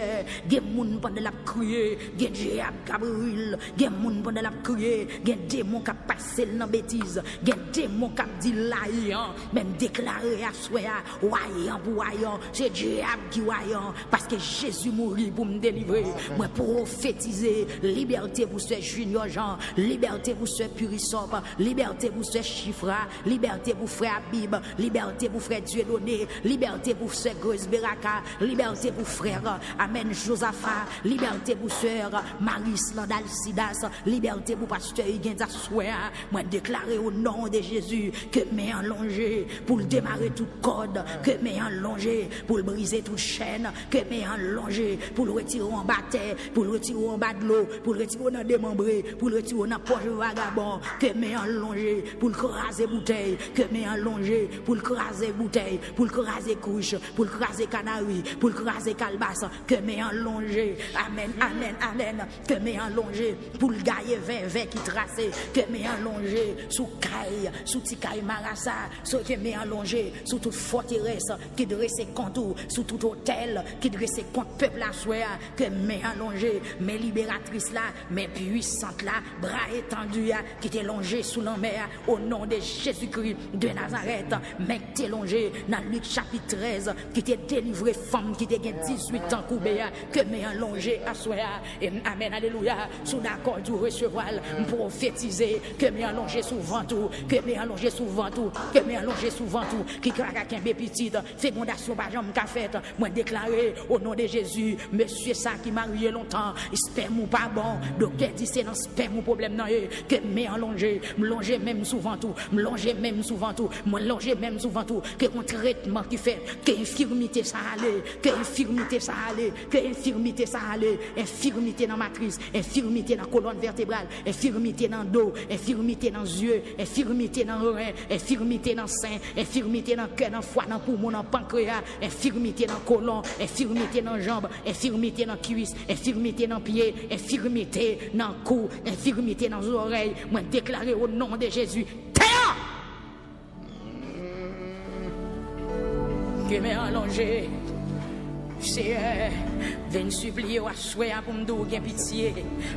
Les gens pendant la crier, les diables qui brûlent, les gens pendant la crier, les démons qui passent dans la bêtise, les démons qui dit l'ayant, même déclaré à soi, voyant pour voyant, c'est diable qui voyant, parce que Jésus mourit pour me délivrer. Moi, prophétiser, liberté pour ce Junior Jean, liberté pour ce Purisop, liberté pour ce chiffre, liberté pour frère Bib, liberté pour frère Dieudonné, liberté pour ce Grosse Beraka, liberté pour frère Amen Josaphat, liberté pour sœur Maris Landal Sidas, liberté pour pasteur Higuenza Souéa. Moi déclarer au nom de Jésus que mes allongé pour démarrer toute corde, que mes allongé pour briser toute chaîne, que mes allongé pour le retirer en bas terre, pour le retirer en bas de l'eau, pour le retirer dans démembré, pour le retirer dans poche vagabond, que mes allongé pour craser bouteille, que mes allongé pour craser bouteille, pour craser couche, pour craser canari, pour craser calebasse, que mes allongé, amen, amen, amen, que mes allongé pour gailler vin qui tracé, que mes allongé sous caille, sous tikaille marassa, que mes allongé sous toute forteresse qui dresse contour, sous tout hôtel qui dresse contre peuple à soi, que mes allongé, mes libératrices là, mes puissantes là, bras étendus qui t'est longé sous la mer, au nom de Jésus-Christ de Nazareth, mec t'es longé dans Luc chapitre 13, qui t'est délivré femme qui t'est 18 ans coubé, que mes allongé à soi, et amen, alléluia, sous d'accord du recevoir, prophétiser, que mes allongé souvent tout, que mes allongé souvent tout, que mes allongé souvent tout, qui craque un petit, fécondation par jambe qu'a fait, moi déclaré au nom de Jésus, monsieur ça qui m'a longtemps, sperme ou pas bon, docteur dit c'est dans sperme ou problème non, que mes allongé, longer même souvent tout, me longer même souvent tout, me longer même souvent tout, que un traitement qui fait, que infirmité ça allait, que infirmité ça allait, que infirmité ça allait, infirmité dans matrice, infirmité dans colonne vertébrale, infirmité dans dos, infirmité dans yeux, infirmité dans rein, infirmité dans sein, infirmité dans cœur, dans foie, dans poumon, dans pancréas, infirmité dans colon, infirmité dans jambes, infirmité dans cuisse, infirmité dans pied, infirmité dans cou, infirmité dans les oreilles. Moi déclarer au nom de Jésus, terre que m'est allongé. Seigneur, viens supplier à souhait pour me donner pitié,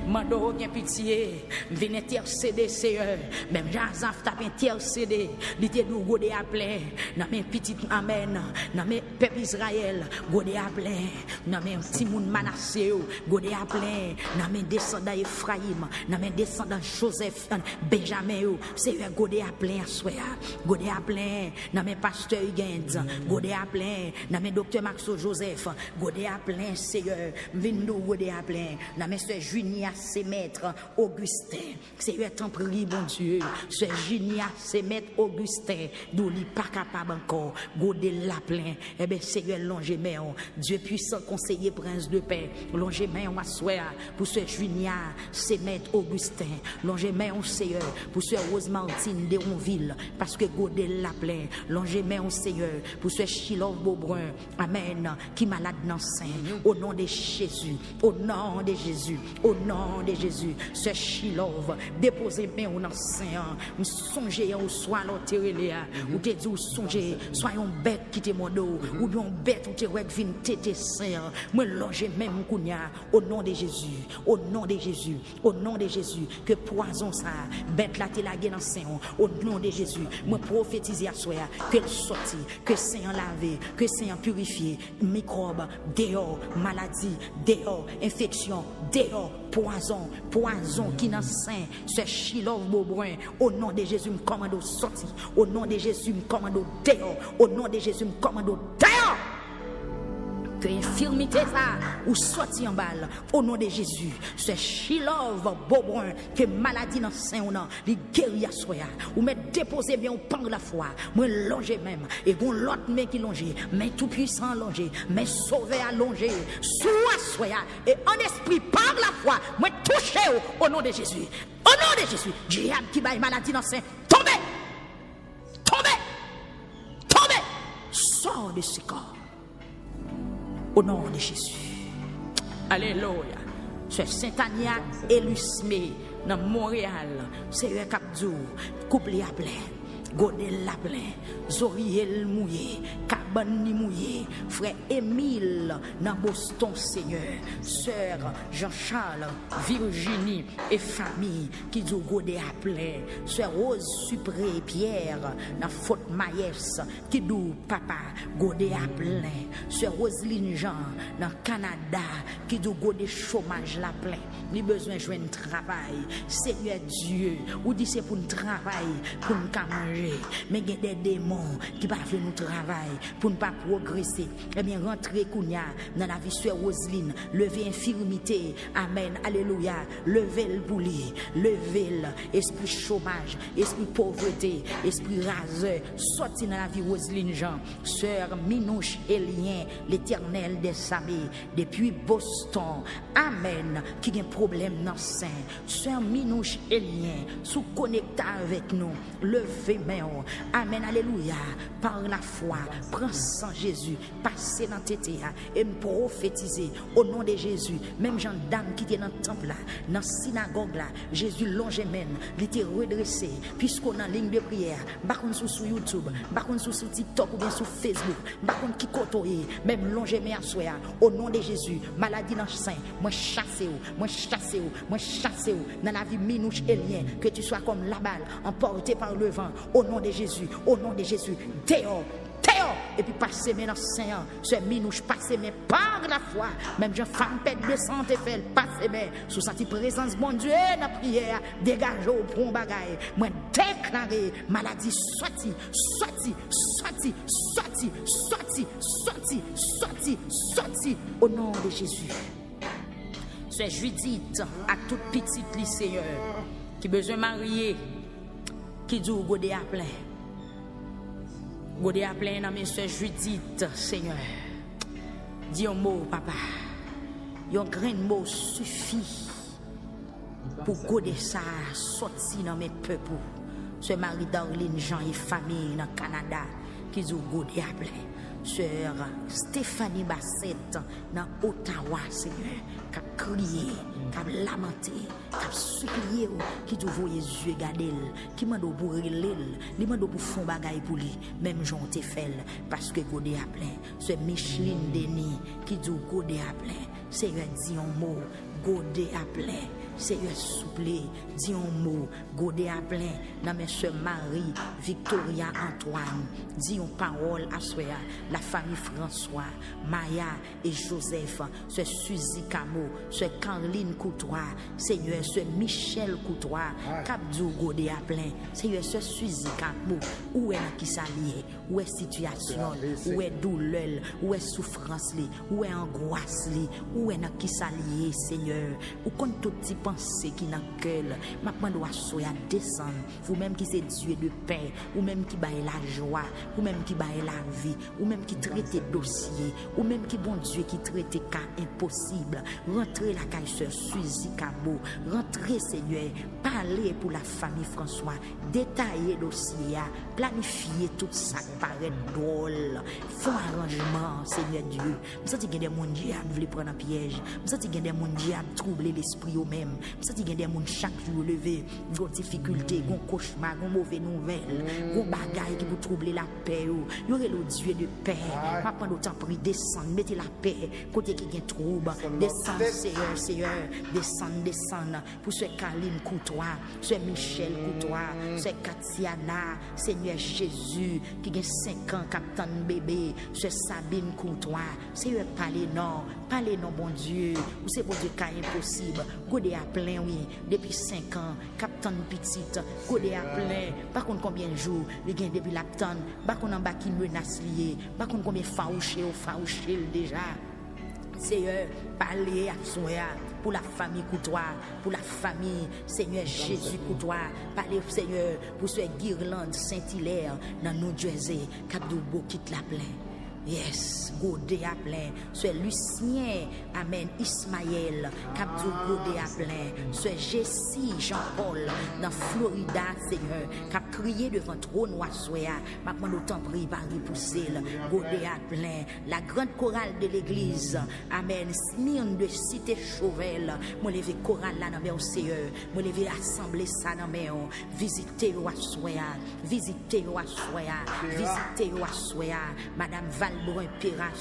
mando gain pitié, viens intercéder Seigneur, même Jazaf t'a intercédé, il te dou godé à plein, dans mes petites amen, dans mes peuple Israël, godé à plein, dans mes petits moun Manassé, godé à plein, dans mes descendants Ephraim, dans mes descendants Joseph, Benjamin, Seigneur godé à plein à souhait, godé à plein, dans mes pasteurs Gens, godé à plein, dans mes docteur Maxo Joseph, godé à plein Seigneur, vindo godé à plein, dans mes soeurs Junia, ses maîtres Augustin, Seigneur t'en prie bon Dieu, soeur Junia, ses maîtres Augustin, d'où il pas capable encore, godé la plein, eh bien Seigneur longez main, Dieu puissant conseiller prince de paix, longez main on assoir pour soeur Junia, ses maîtres Augustin, longez main on Seigneur pour soeur Rose Martine de Ronville, parce que godé la plein, longez main on Seigneur pour soeur Chilov Beaubrun, amen, qui malade dans sein, au nom de Jésus, au nom de Jésus, au nom de Jésus, ce Chilov, déposez main dans sein, songez au soir l'autre ou te dit songez, soyons bête qui te mon dos, ou bien bête ou te rek vin tété sein, moi longer même kounya, au nom de Jésus, au nom de Jésus, au nom de Jésus, que poison ça, bête la te lagué dans sein, au nom de Jésus, moi prophétiser à soi, que sorti, que sein lavé, que sein purifié, microbes, dehors, maladie, dehors, infection, dehors, poison qui dans sein, ce Chilov Beaubrun, au nom de Jésus, me commande sorti, au nom de Jésus, me commande dehors, au nom de Jésus, me commande dehors. Que infirmité ça ou sorti en balle au nom de Jésus, ce Chilov Beaubrun, que maladie dans sein ou non, les guérir soya ou me déposer bien au pan de la foi, moi longer même et bon l'autre main qui longer, mais tout puissant longer, mais sauver à longer, soit soya et en esprit par la foi, moi toucher au nom de Jésus. Au nom de Jésus, diable qui baille maladie dans sein, tombez. Sors de ce corps. Au nom de Jésus. Alléluia. C'est Saint-Ania et Lusmé dans Montréal. C'est un capdou. Couple à plein. Godel la plein. Zoriel mouillé. Cabani mouillé. Frère Émile dans Boston, Seigneur. Sœur Jean-Charles, Virginie et famille qui dit Godel à plein. Sœur Rose Supré Pierre dans Faute Maïs qui dit Papa Godel à plein. Sœur Roseline Jean dans Canada qui dit Godel chômage la plein. Ni besoin de joindre travail. Seigneur Dieu, ou dit c'est pour nous travailler, pour nous manger. Mais il y a des démons qui ne veulent nous travailler pour ne pas progresser. Eh bien, rentrer dans la vie sur Roseline, lever infirmité. Amen. Alléluia. Lever le boulier, lever l'esprit chômage, esprit pauvreté, esprit raseur. Sortir dans la vie Roseline Jean, sœur Minouche Elien, l'éternel des armées, depuis Boston. Amen. Qui a un problème dans le sein. Sœur Minouche Elien, sous connecta avec nous. Levez main. Amen, alléluia. Par la foi, prends sang Jésus, passez dans tes et me prophétiser au nom de Jésus. Même Jean dame qui était dans le temple là, dans la synagogue là, Jésus longe men, il était redressé, puisqu'on a ligne de prière, par contre sur YouTube, par contre sur TikTok ou bien sur Facebook, par contre qui côtoie, même longe men à soi, au nom de Jésus, maladie dans le sein, moi chassez dans la vie Minouche et lien, que tu sois comme la balle, emporté par le vent, au nom de Jésus, dehors, et puis passer mes dans Seigneur, ce Minouche passer mes par la foi, même jeune femme pète de santé fait passer mes sous cette présence bon Dieu dans la prière, dégage au bon bagaille, moi déclarer maladie sorti au nom de Jésus. C'est Judith à toute petite Seigneur qui besoin marier. qui dit Godé à plein. Godé à plein dans mes soeurs Judith, Seigneur. Dis un mot, papa. Un grand mot suffit pour Godé ça sortir dans mes peuples. Ce mari d'Arline, Jean et famille dans le Canada qui dit Godé à plein. Sœur Stéphanie Bassette dans Ottawa, Seigneur, qui a crié, qui a lamenté, qui a supplié, qui te voit les yeux garder, qui m'a dit pour relire, qui m'a dit pour faire bagaille pour lui, même Jean te fait, parce que Godé a plein. C'est Micheline Denis qui dit Godé a plein. Seigneur, dis un mot, Godé a plein. Seigneur, souple, dis un mot, Godé à plein, dans mes soeurs Marie, Victoria, Antoine, dis une parole à soi, la famille François, Maya et Joseph, ce Suzy Camo, ce Caroline Coutois, Seigneur, ce Michel Coutois, Capdou Godé à plein, Seigneur, ce Suzy Camo, où est qui s'allie, où est situation, où est douleur, où est souffrance, où est angoisse, où est qui s'allie, Seigneur, où compte tout petit pensée qui n'a cœur, maintenant doit soya descendre, vous-même qui c'est Dieu de paix, ou même qui baille la joie, ou même qui baille la vie, ou même qui traite dossier, ou même qui bon Dieu qui traite cas impossible, rentrez la caille sœur Suzy Cabo, rentrez Seigneur, parlez pour la famille François, détaillez dossier, planifiez tout ça qui paraît drôle, font arrangement Seigneur Dieu, vous sentez qu'il y a des gens qui veulent prendre un piège, vous sentez qu'il y a des gens qui troubler l'esprit au même. Ça dit qu'il y a des gens chaque jour levé, des difficultés, des cauchemars, des mauvaises nouvelles, des bagailles qui vous troubler la paix. Il y aurait le Dieu de paix. Maintenant, autant pris, descendre, mettez la paix, côté qui y a trouble, descendre, Seigneur, descendre, pour ce Caline Coutois, ce Michel Coutois, ce Katiana, Seigneur Jésus, qui a 5 ans, Captain Bébé, ce Sabine Coutois, Seigneur, parlez non, bon Dieu, ou c'est bon Dieu qui est impossible. Godé à plein, oui, depuis 5 ans, Captain Petite, Godé à plein, par contre combien de jours, les gains depuis l'aptan, par contre en bas qui menace lié, par contre combien fauché déjà. Seigneur, parlez à soi pour la famille Coutois, pour la famille Seigneur Jésus Coutois, parlez Seigneur pour ce guirlande Saint-Hilaire dans New Jersey, Cap-Doubo quitte la plaine. Yes, Godé à plein, c'est Lucien, Amen, Ismaël, Capdou Godé à plein, c'est Jessie, Jean-Paul, dans Florida, Seigneur, qui a crié devant trône Ouassoya, maintenant autant pris par repousser, Godé à plein, la grande chorale de l'église, Amen, Smyrne de Cité Chauvel, moi levé chorale là dans mes Seigneur, moi levé assemblée ça dans mes visiter Ouassoya, Madame Val Brun Pira,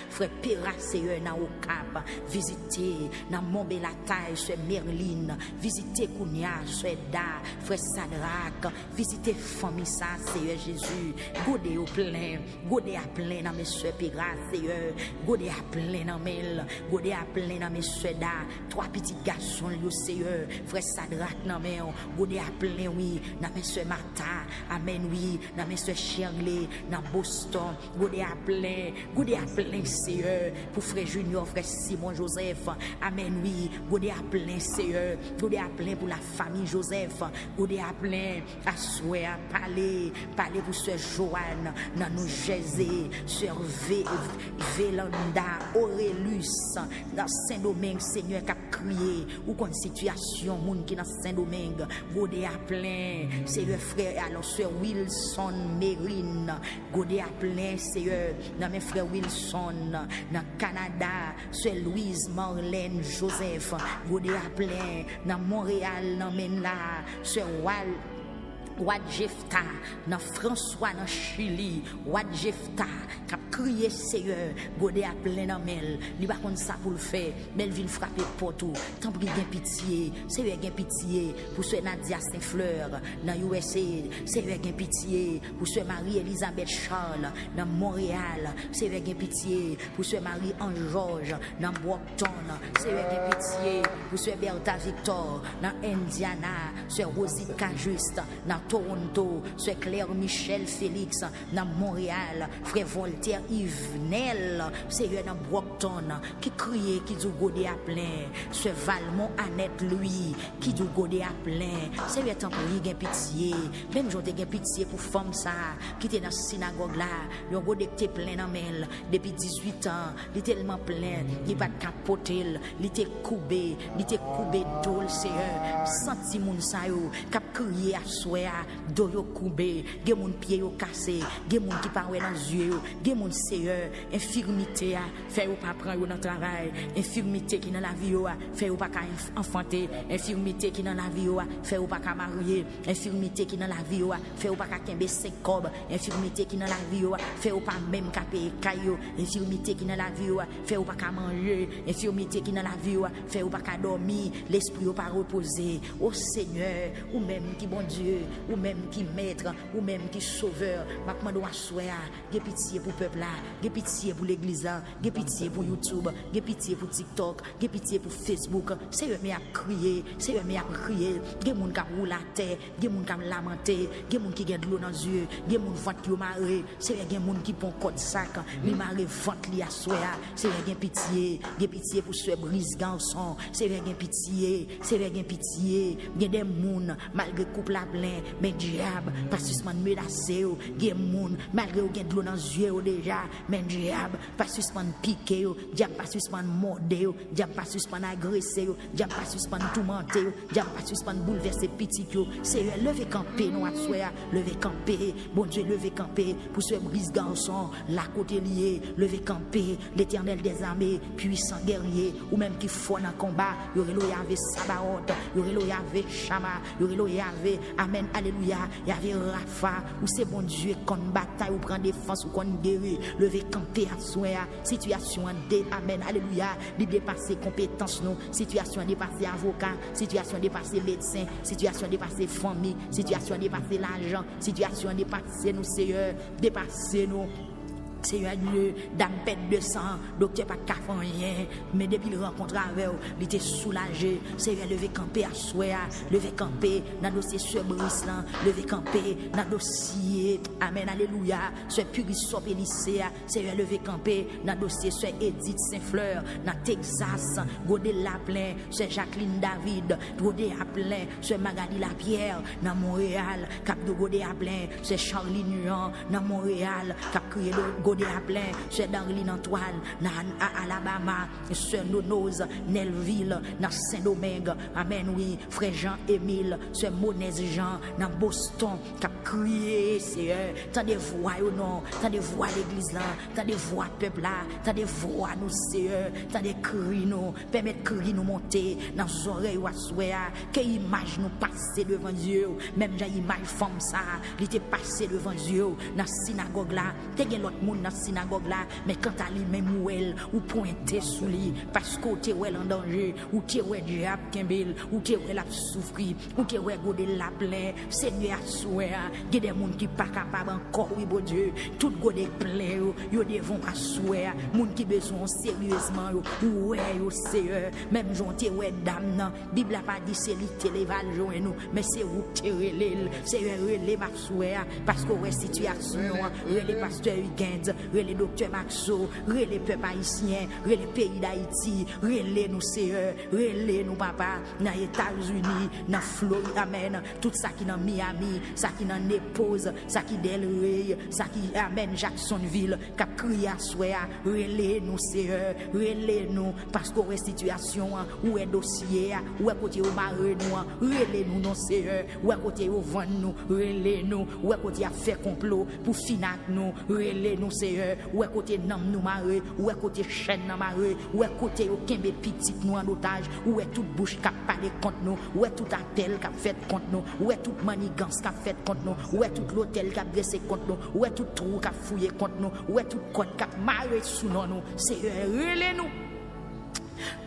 frère Pira, Seigneur, dans au Cap, visiter, dans Montbelataille, c'est Merline, visiter Kounia, c'est Da, frère Sadrak, visiter famille ça, Seigneur Jésus, Godé au plein, Godé à plein dans mes soeurs Pira, Seigneur, Godé à plein dans Mel, Godé à plein dans mes soeurs Da, 3 petits garçons, le Seigneur, frère Sadrak dans mes, Godé à plein, oui, dans mes soeurs Martha, Amen, oui, dans mes soeurs Shirley, dans Boston, Godé à plein, Seigneur, pour frère Junior, frère Simon Joseph, Amen, oui, Godé à plein, Seigneur, Godé à plein pour la famille Joseph, Godé à plein, à souhait, à parler pour sœur Joanne, dans New Jersey, sœur Vélanda, Aurélus, dans Saint-Domingue, Seigneur, qui a crié, ou qu'on situation, moun qui dans Saint-Domingue, Godé à plein, Seigneur, frère, alors sœur Wilson, Mérine, Godé à plein, Seigneur, dans mes frères Wilson, dans Canada, c'est Louise, Marlène, Joseph, Godé à plein, dans Montréal, dans Menla, c'est Wadjefta, dans François, dans Chili, Wadjefta, qui a crié Seigneur, Godé à plein dans Mel, il va contre ça pour le faire, Melville frapper pour tout, tant pis gain pitié, Seigneur gain pitié, pour ce Nadia Saint-Fleur, dans USA, Seigneur gain pitié, pour ce Marie-Elisabeth Charles, dans Montréal, Seigneur gain pitié, pour ce Marie-Ange-Georges, dans Brockton, Seigneur gain pitié, pour ce Bertha Victor, dans Indiana, ce Rosita Juste, dans Toronto, Sœur Claire Michel Félix, dans Montréal, Frère Voltaire Yvenel, Seigneur dans Brockton, qui criait, qui dit godé à plein, Sœur Valmont Annette lui, qui dit godé à plein, Seigneur tant pour y pitié, même j'en ai pitié pour femme ça, qui était dans la synagogue là, yon godé qui était plein dans mêle, depuis 18 ans, il était tellement plein, il pas de capoter, il était coubé d'ol, Seigneur, senti moun sa yo, kap crier à souhait, do yo coubé, gen moun pied yo cassé, gen moun qui pa wè dans yeux yo, gen moun Seigneur, infirmité a, fait ou pas prendre dans travail, infirmité qui dans la vie yo, fait ou pas ka enfanter, infirmité qui dans la vie yo, fait ou pas ka marier, infirmité qui dans la vie yo, fait ou pas ka kembe 5 cob, infirmité qui dans la vie yo, fait ou pas même ka payer caillou, infirmité qui dans la vie yo, fait ou pas ka manger, infirmité qui dans la vie yo, fait ou pas ka dormir, l'esprit ou pas reposer. Oh Seigneur, ou même qui bon Dieu, ou même qui maître, ou même qui sauveur, m'a demandé à soya, gè pitié pour peuple là, gè pitié pour l'église là, gè pitié pour YouTube, gè pitié pour TikTok, gè pitié pour Facebook. Seigneur mais à crier, Seigneur mais à crier, gè moun ka roule la terre, gè moun ka lamenter, gè moun qui gen de l'eau dans les yeux, gè moun ventre yo maré, Seigneur gè moun qui pon code sac, li maré ventre li à soya. Seigneur gè pitié pour ce brise garçon, Seigneur gè pitié, gè des moun malgré couple la plein, mais diable parce que man menacé, gè moun malgré ou gen de l'eau dans les yeux déjà, mais diable parce que man piqué, diable parce que man mordé, diable parce que man agressé, diable parce que man tourmenté, diable parce que man bouleversé petit yo. Seigneur lever camper nous à soir, lever camper, bon Dieu lever camper pour ce brise garçon la côté lié, lever camper l'Éternel des armées, puissant guerrier ou même qui fort dans combat, yore lo yave Sabaoth, yore lo yave Shama, yore lo yave amen alléluia, yave Rafa ou c'est bon Dieu qu'on bataille ou prend défense ou qu'on guérit, lever camper à soir, situation dé amen alléluia, li dépasser compétence nous, situation dépasser avocat, situation dépasser médecin, situation dépasser famille, situation dépasser l'argent, situation dépasser nous Seigneur, dépasser nous Seigneur Dieu, dame pète de sang, docteur pas de rien, mais depuis le rencontre avec eux, il était soulagé. Seigneur, levé campé à souhait, levé campé dans le dossier sur Brice, levé campé dans le dossier, amen, alléluia, sur Purisop et lycée, Seigneur, levé campé dans le dossier sur Edith Saint-Fleur, dans Texas, Godé Laplein, sur Jacqueline David, Godé Laplein, sur Magali Lapierre, dans Montréal, Cap de Godé Laplein, sur Charlie Nuan, dans Montréal, Cap crié le Godé à plein, c'est Darlene Antoine, dans Alabama, c'est Nonoz, Nelville, dans Saint-Domingue, amen, oui, frère Jean-Émile, c'est Monez Jean, dans Boston, qui a crié, Seigneur, t'as des voix ou non, t'as des voix l'église là, t'as des voix peuple là, t'as des voix nous, Seigneur, t'as des cris nous, permettre cris nous monter dans les oreilles ou à souhait, que image nous passer devant Dieu, même j'ai image femme ça, il était passé devant Dieu, dans la synagogue là, t'es l'autre monde dans la synagogue là, mais quand à lui même ou elle ou pointer sous lui parce que tu es en danger ou tu es diable kembel ou tu es la souffrir ou tu es godé la plein Seigneur à souhait il y a des monde qui pas capable encore oui bon Dieu tout godé plein yo devant à souhait monde qui besoin sérieusement ouais yo Seigneur même jonté ouais dame nan Bible a pas dit c'est lui téléval joindre nous mais c'est où tirer Seigneur relève ma souhait parce que ouais situation les pasteurs les docteurs Maxo, les peuples haïtiens, les pays d'Haïti, les nous Seigneur, les nous papa, dans les États-Unis, dans Floride, amen, tout ça qui dans Miami, ça qui dans Naples, ça qui Del Rey, ça qui amen Jacksonville, qui a crié à souhait, les nous Seigneur, les nous, parce qu'on est situation, où est dossier, où est côté au maré nous, les nous non Seigneur, où est côté au vent nous, les nous, où est côté à faire complot pour finac nous, les nous Seigneur, où est côté nam nous maré, où est côté chaîne nous maré, où est côté au kembe petit nous en otage, où est toute bouche qui a parlé contre nous, où est tout appel qui a fait contre nous, où est toute manigance qui a fait contre nous, où est tout l'hôtel qui a dressé contre nous, où est tout trou qui a fouillé contre nous, où est tout côte qui a maré sous nous, Seigneur, relais nous.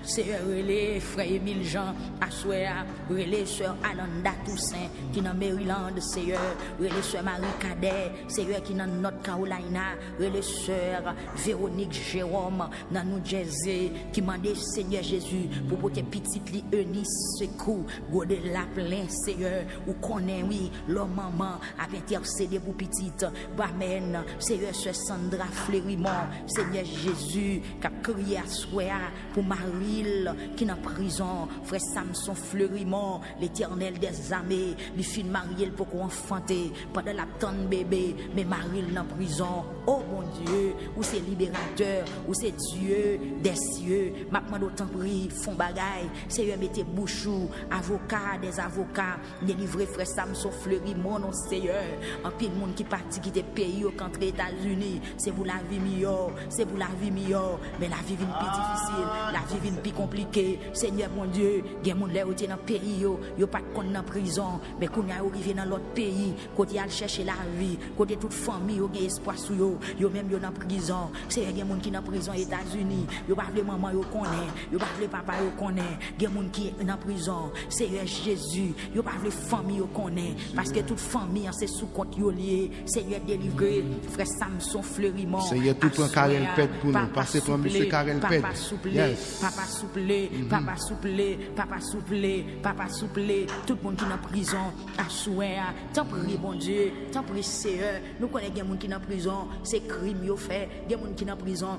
Seigneur, relais frère Émile Jean, Assoya, relais sœur Alanda Toussaint, qui dans Maryland, Seigneur, relais sœur Marie Cadet, Seigneur, qui dans North Carolina, relais sœur Véronique Jérôme, dans New Jersey, qui m'a demandé, Seigneur Jésus, pour porter petite li Eunice secours, gode la plein, Seigneur, ou connaît, oui, leur maman a intercédé pour petite, Amen, Seigneur, sœur Sandra Fleurimont, Seigneur Jésus, qui a crié à Soya, pour Maril, qui est en prison, frère Samson Fleurimont, l'Éternel des armées, les filles mariées pour qu'on enfanter pendant la tante bébé, mais Maril en prison. Oh mon Dieu, où c'est libérateur, où c'est Dieu des cieux. Maintenant d'autant pris, font bagaille, Seigneur, mettez bouchou, avocat des avocats, délivrez frère Samson Fleurimont, non Seigneur. En pile monde qui parti qui te pays au contre les États-Unis, c'est pour la vie meilleure, c'est pour la vie meilleure, mais la vie vient plus difficile, la vie vient plus compliquée. Seigneur mon Dieu, il y a des gens qui sont dans le pays, yo pas de dans prison, mais quand ils arrivent dans l'autre pays, quand ils chercher la vie, quand toute famille ont espoir sur yo même yo dans prison. C'est il y a des gens qui dans prison aux États-Unis, yo pas de maman yo connaît, yo pas de papa yo connaît, il y a des gens qui dans prison. Seigneur Jésus, yo pas de famille yo connaît parce que toute famille c'est sous compte yo lié. Seigneur délivré frère Samson Fleurimont. Seigneur tout prend Karel Pète pour nous, passer pour monsieur Karel Pète. Papa souplé, papa souplé, papa souplé, papa souplé, papa souplé, tout le monde qui est en prison à souhait. Tant prie bon Dieu, tant prie Seigneur. Nous connaissons des gens qui sont en prison, c'est crime yo fait, des gens qui sont en prison.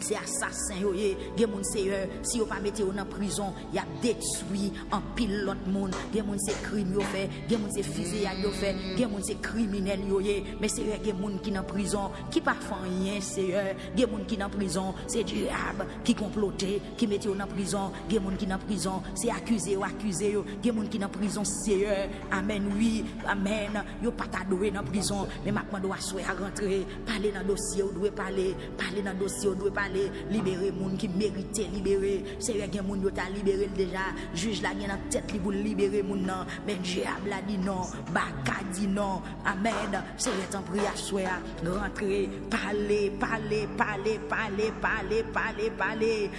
C'est assassin yo yé, gen moun Seigneur, si yo pas mette yo dans prison, y a détruit en pile l'autre monde, gen moun c'est crime yo fait, gen moun c'est fusillade yo fait, gen moun c'est criminel yo yé, mais Seigneur gen moun qui dans prison, qui pas fait rien Seigneur, gen moun qui dans prison, c'est diable qui comploté, qui mette yo dans prison, gen moun qui dans prison, c'est accusé ou accusé yo, gen moun qui dans prison Seigneur, amen oui, amen, yo pas t'adoué dans prison, mais maintenant doit souhaiter rentrer, parler dans dossier ou doit parler dans dossier ou doit parler. Libérer moun qui méritait libérer. Seigneur gen moun yo t'a libéré déjà. Juge la gen dans tête li pour libérer moun nan. Mais diable a dit non, Baka dit non. Amen. Seigneur t'en prie à soir, rentrer, parler.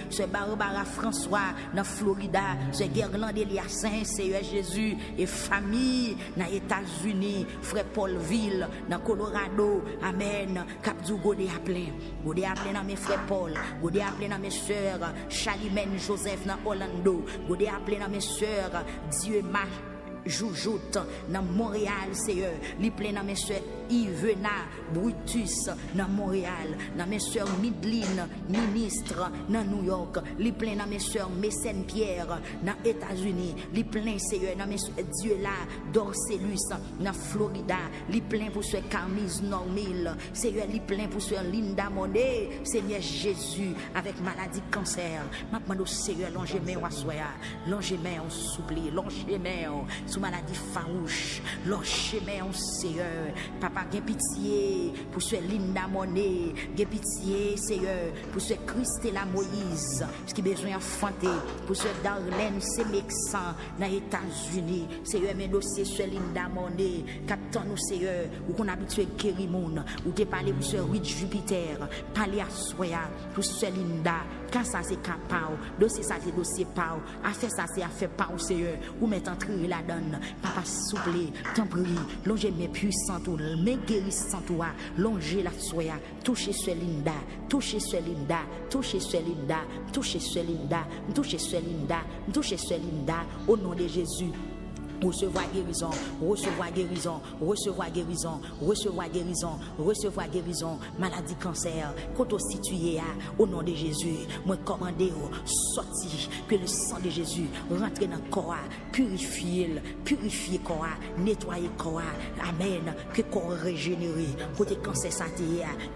Ce Barbara François dans Florida, ce Guerland Eliassin, Seigneur Jésus et famille dans États-Unis, frère Paulville dans Colorado. Amen. Cap du Godé à plein dans mes frères Paul. Godé appelé dans mes sœurs Chalimène Joseph dans Orlando. Godé appelé dans mes sœurs Dieu m'a Joujoute dans Montréal, Seigneur. Li plein dans mes sœurs Yvena Brutus dans Montréal. Dans mes sœurs Midline, ministre dans New York. Li plein dans mes sœurs Mécène Pierre dans États-Unis. Li plein, Seigneur, dans mes sœurs Dieu là, Dorcelus dans Florida. Li plein pour sœur Carmise Normil. Seigneur, li plein pour sœur Linda Monet. Seigneur Jésus, avec maladie cancer. Maintenant, Seigneur, longe main ou assoya. Longe main, on souplie. Longe main, sous maladie farouche, leur chemin, Seigneur. Papa, j'ai pitié pour ce Linda Monet, j'ai pitié, Seigneur, pour ce Christella Moïse, ce qui a besoin d'enfanter, pour ce Darlene Semexan dans les États-Unis, Seigneur, mes dossiers sur Linda Monet, captant nous, Seigneur, où qu'on habitué Kérimon, où t'es parlé pour ce Rich Jupiter, parler à Soya, pour ce Linda, quand ça c'est capable, dossier ça c'est dossier pao, affaire ça c'est affaire pao, Seigneur, ou mettre entrer là-dedans. Papa souple, t'en prie, longez mes puissants, mes guérissants, longez la soya, touchez sur Linda, touchez sur Linda, touchez sur Linda, touchez sur Linda, touchez sur Linda, touchez sur Linda, au nom de Jésus. Recevoir guérison, recevoir guérison, recevoir guérison, recevoir guérison, recevoir guérison, maladie cancer, quand on situé au nom de Jésus, moi commandez sorti, que le sang de Jésus rentre dans le corps, purifier le corps, nettoyer le corps, amen, que le corps régénéré, côté cancer santé,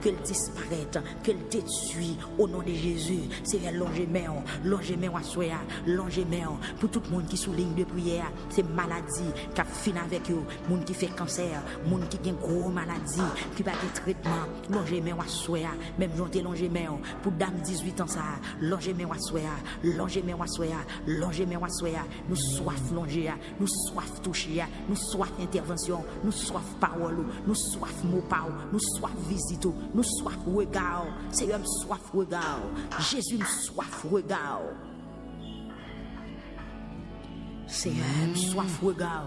que le disparaisse, que le détruit au nom de Jésus. C'est longez main à soya, longez main pour tout le monde qui sous ligne de prière, c'est malade. maladie, qui fin avec eux, moun qui fait cancer, moun qui gen gros maladie, qui pas de traitement, longer mais wassoya, même jonté longer mais pour dame 18 ans ça, longer mais wassoya, longer mais wassoya, longer mais wassoya, nous soif longer, nous soif toucher, nous soif intervention, nous soif parole, nous soif mot parole, nous soif visite, nous soif regard, Seigneur soif regard, Jésus soif regard. Seigneur soif regard.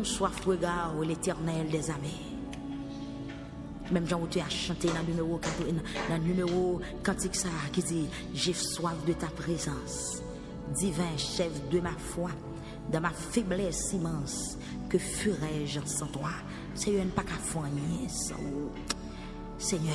Soif regard l'Éternel des armées. Même Jean tu as chanté dans le numéro cantique ça qui dit j'ai soif de ta présence, divin chef de ma foi, dans ma faiblesse immense, que ferais-je sans toi? Seigneur, pas qu'à foigner ça. Seigneur,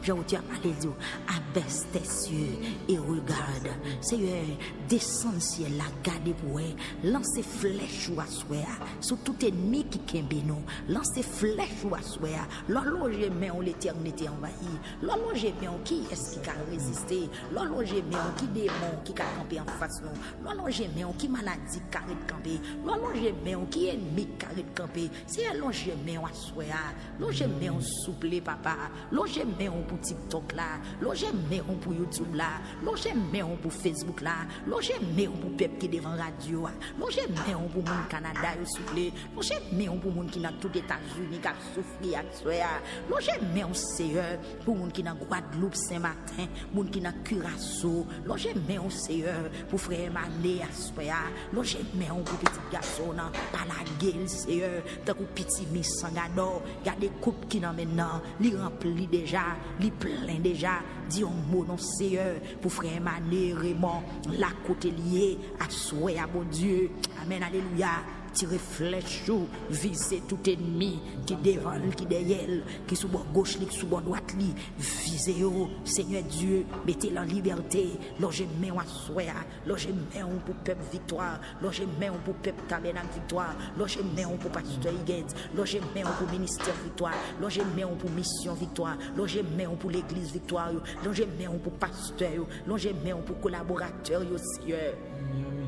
Jean tu as parlé de abaisse tes cieux et regarde. Seigneur, descends ciel la garde pour elle, lance flèche ou assoya sur tout ennemi qui kembe nous, lance flèche ou assoya, l'orloge mais on l'éternité envahie, l'orloge mais on qui est-ce qui a résisté, l'orloge mais on qui démon qui a campé en face nous, l'orloge mais on qui maladie qui a campé, l'orloge mais on qui ennemi qui a campé, c'est l'orloge mais on assoya, l'orloge mais on souple papa, l'orloge mais on pour TikTok là, l'orloge mais on pour YouTube là, l'orloge mais on pour Facebook là, l'orloge mais on pour peuple qui devant radio, l'orloge mais on pour mon Canada yo souple, l'orloge mais on pour mon qui dans tout États-Unis qui a souffri à soya, l'orloge mais on Seigneur pour mon qui dans Guadeloupe Saint-Martin, mon qui dans Curaçao, l'orloge mais on Seigneur pour frère Mané à soya, l'orloge mais on pour petit garçon dans pas la gueule Seigneur, tant que petit Miss Sangado, garder coupe qui dans maintenant, li rempli déjà, li plein déjà, dit un mot non Seigneur pour frère Mané Raymond, la côté lié à souhait à bon Dieu. Amen, alléluia. Tirer flèche ou viser tout ennemi qui devant qui derrière qui sous bord gauche qui sous bord droite li viser au Seigneur Dieu mettez en liberté loge main à soya loge main pour peuple victoire loge main pour peuple tabernacle victoire loge main pour pasteur Higuet loge main pour ministère victoire loge main pour mission victoire loge main pour l'église victoire loge main pour pasteur loge main pour collaborateur Seigneur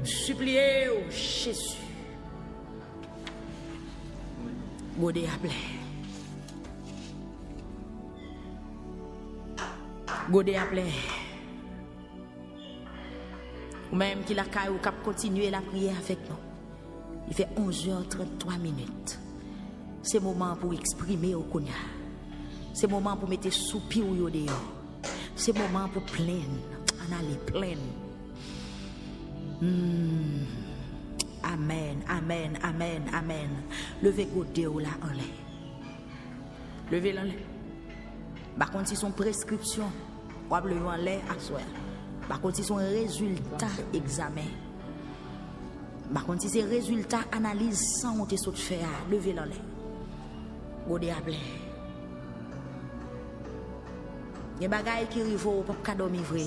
suppliez Jésus. Godé appelé. Godé appelé. Ou même qui la caille ou cap continuer la prière avec nous. Il fait 11h33 minutes. C'est moment pour exprimer au Konya. C'est moment pour mettre soupir au dehors. C'est moment pour plaindre. En aller plaindre. Amen, amen, amen, amen. Levez côté ou là en l'air. Levez l'en l'air. Par contre, si son prescription, ou lever en l'air à soi. Par contre, si son résultat examen. Par contre, si c'est résultat analyse sans monter saut de faire, levez l'en l'air. Godé appelé. Il y a des bagailles qui arrivent au pas dormir vrai.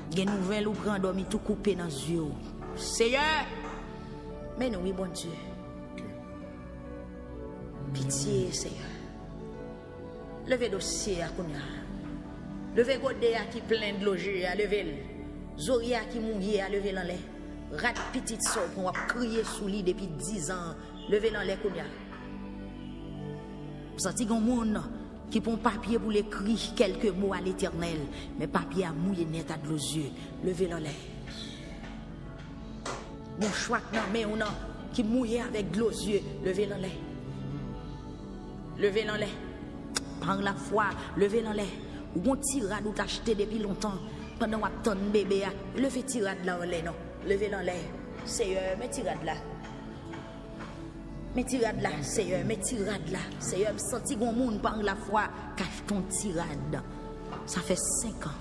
Des nouvelles ou grand dormi tout coupé dans les yeux. Seigneur, mais nous, oui, bon Dieu. Pitié, Seigneur. Levez dossier à Kounia. Levez godé à qui plein de loger à lever. Zoria qui mouillé à lever l'enlè. Rat petite sort pour crier sous lit depuis 10 ans. Levez l'enlè Kounia. Vous sentez qu'on monde qui prend papier pour l'écrire quelques mots à l'Éternel, mais papier a mouillé net à de nos yeux. Levez l'en l'air. Mon choix non mais on a qui mouillé avec de nos yeux. Levez l'en l'air. Levez l'en l'air. Prends la foi. Levez l'en l'air. Ou bon tirade ou t'acheté depuis longtemps pendant qu'on attend bébé. Levez tirade là en l'air non. Levez l'en l'air. Seigneur, mais tirade là. Mais tirade là, Seigneur, mais tirade là. Seigneur, me senti qu'on monde par la foi, cache ton tirade. Ça fait 5 ans.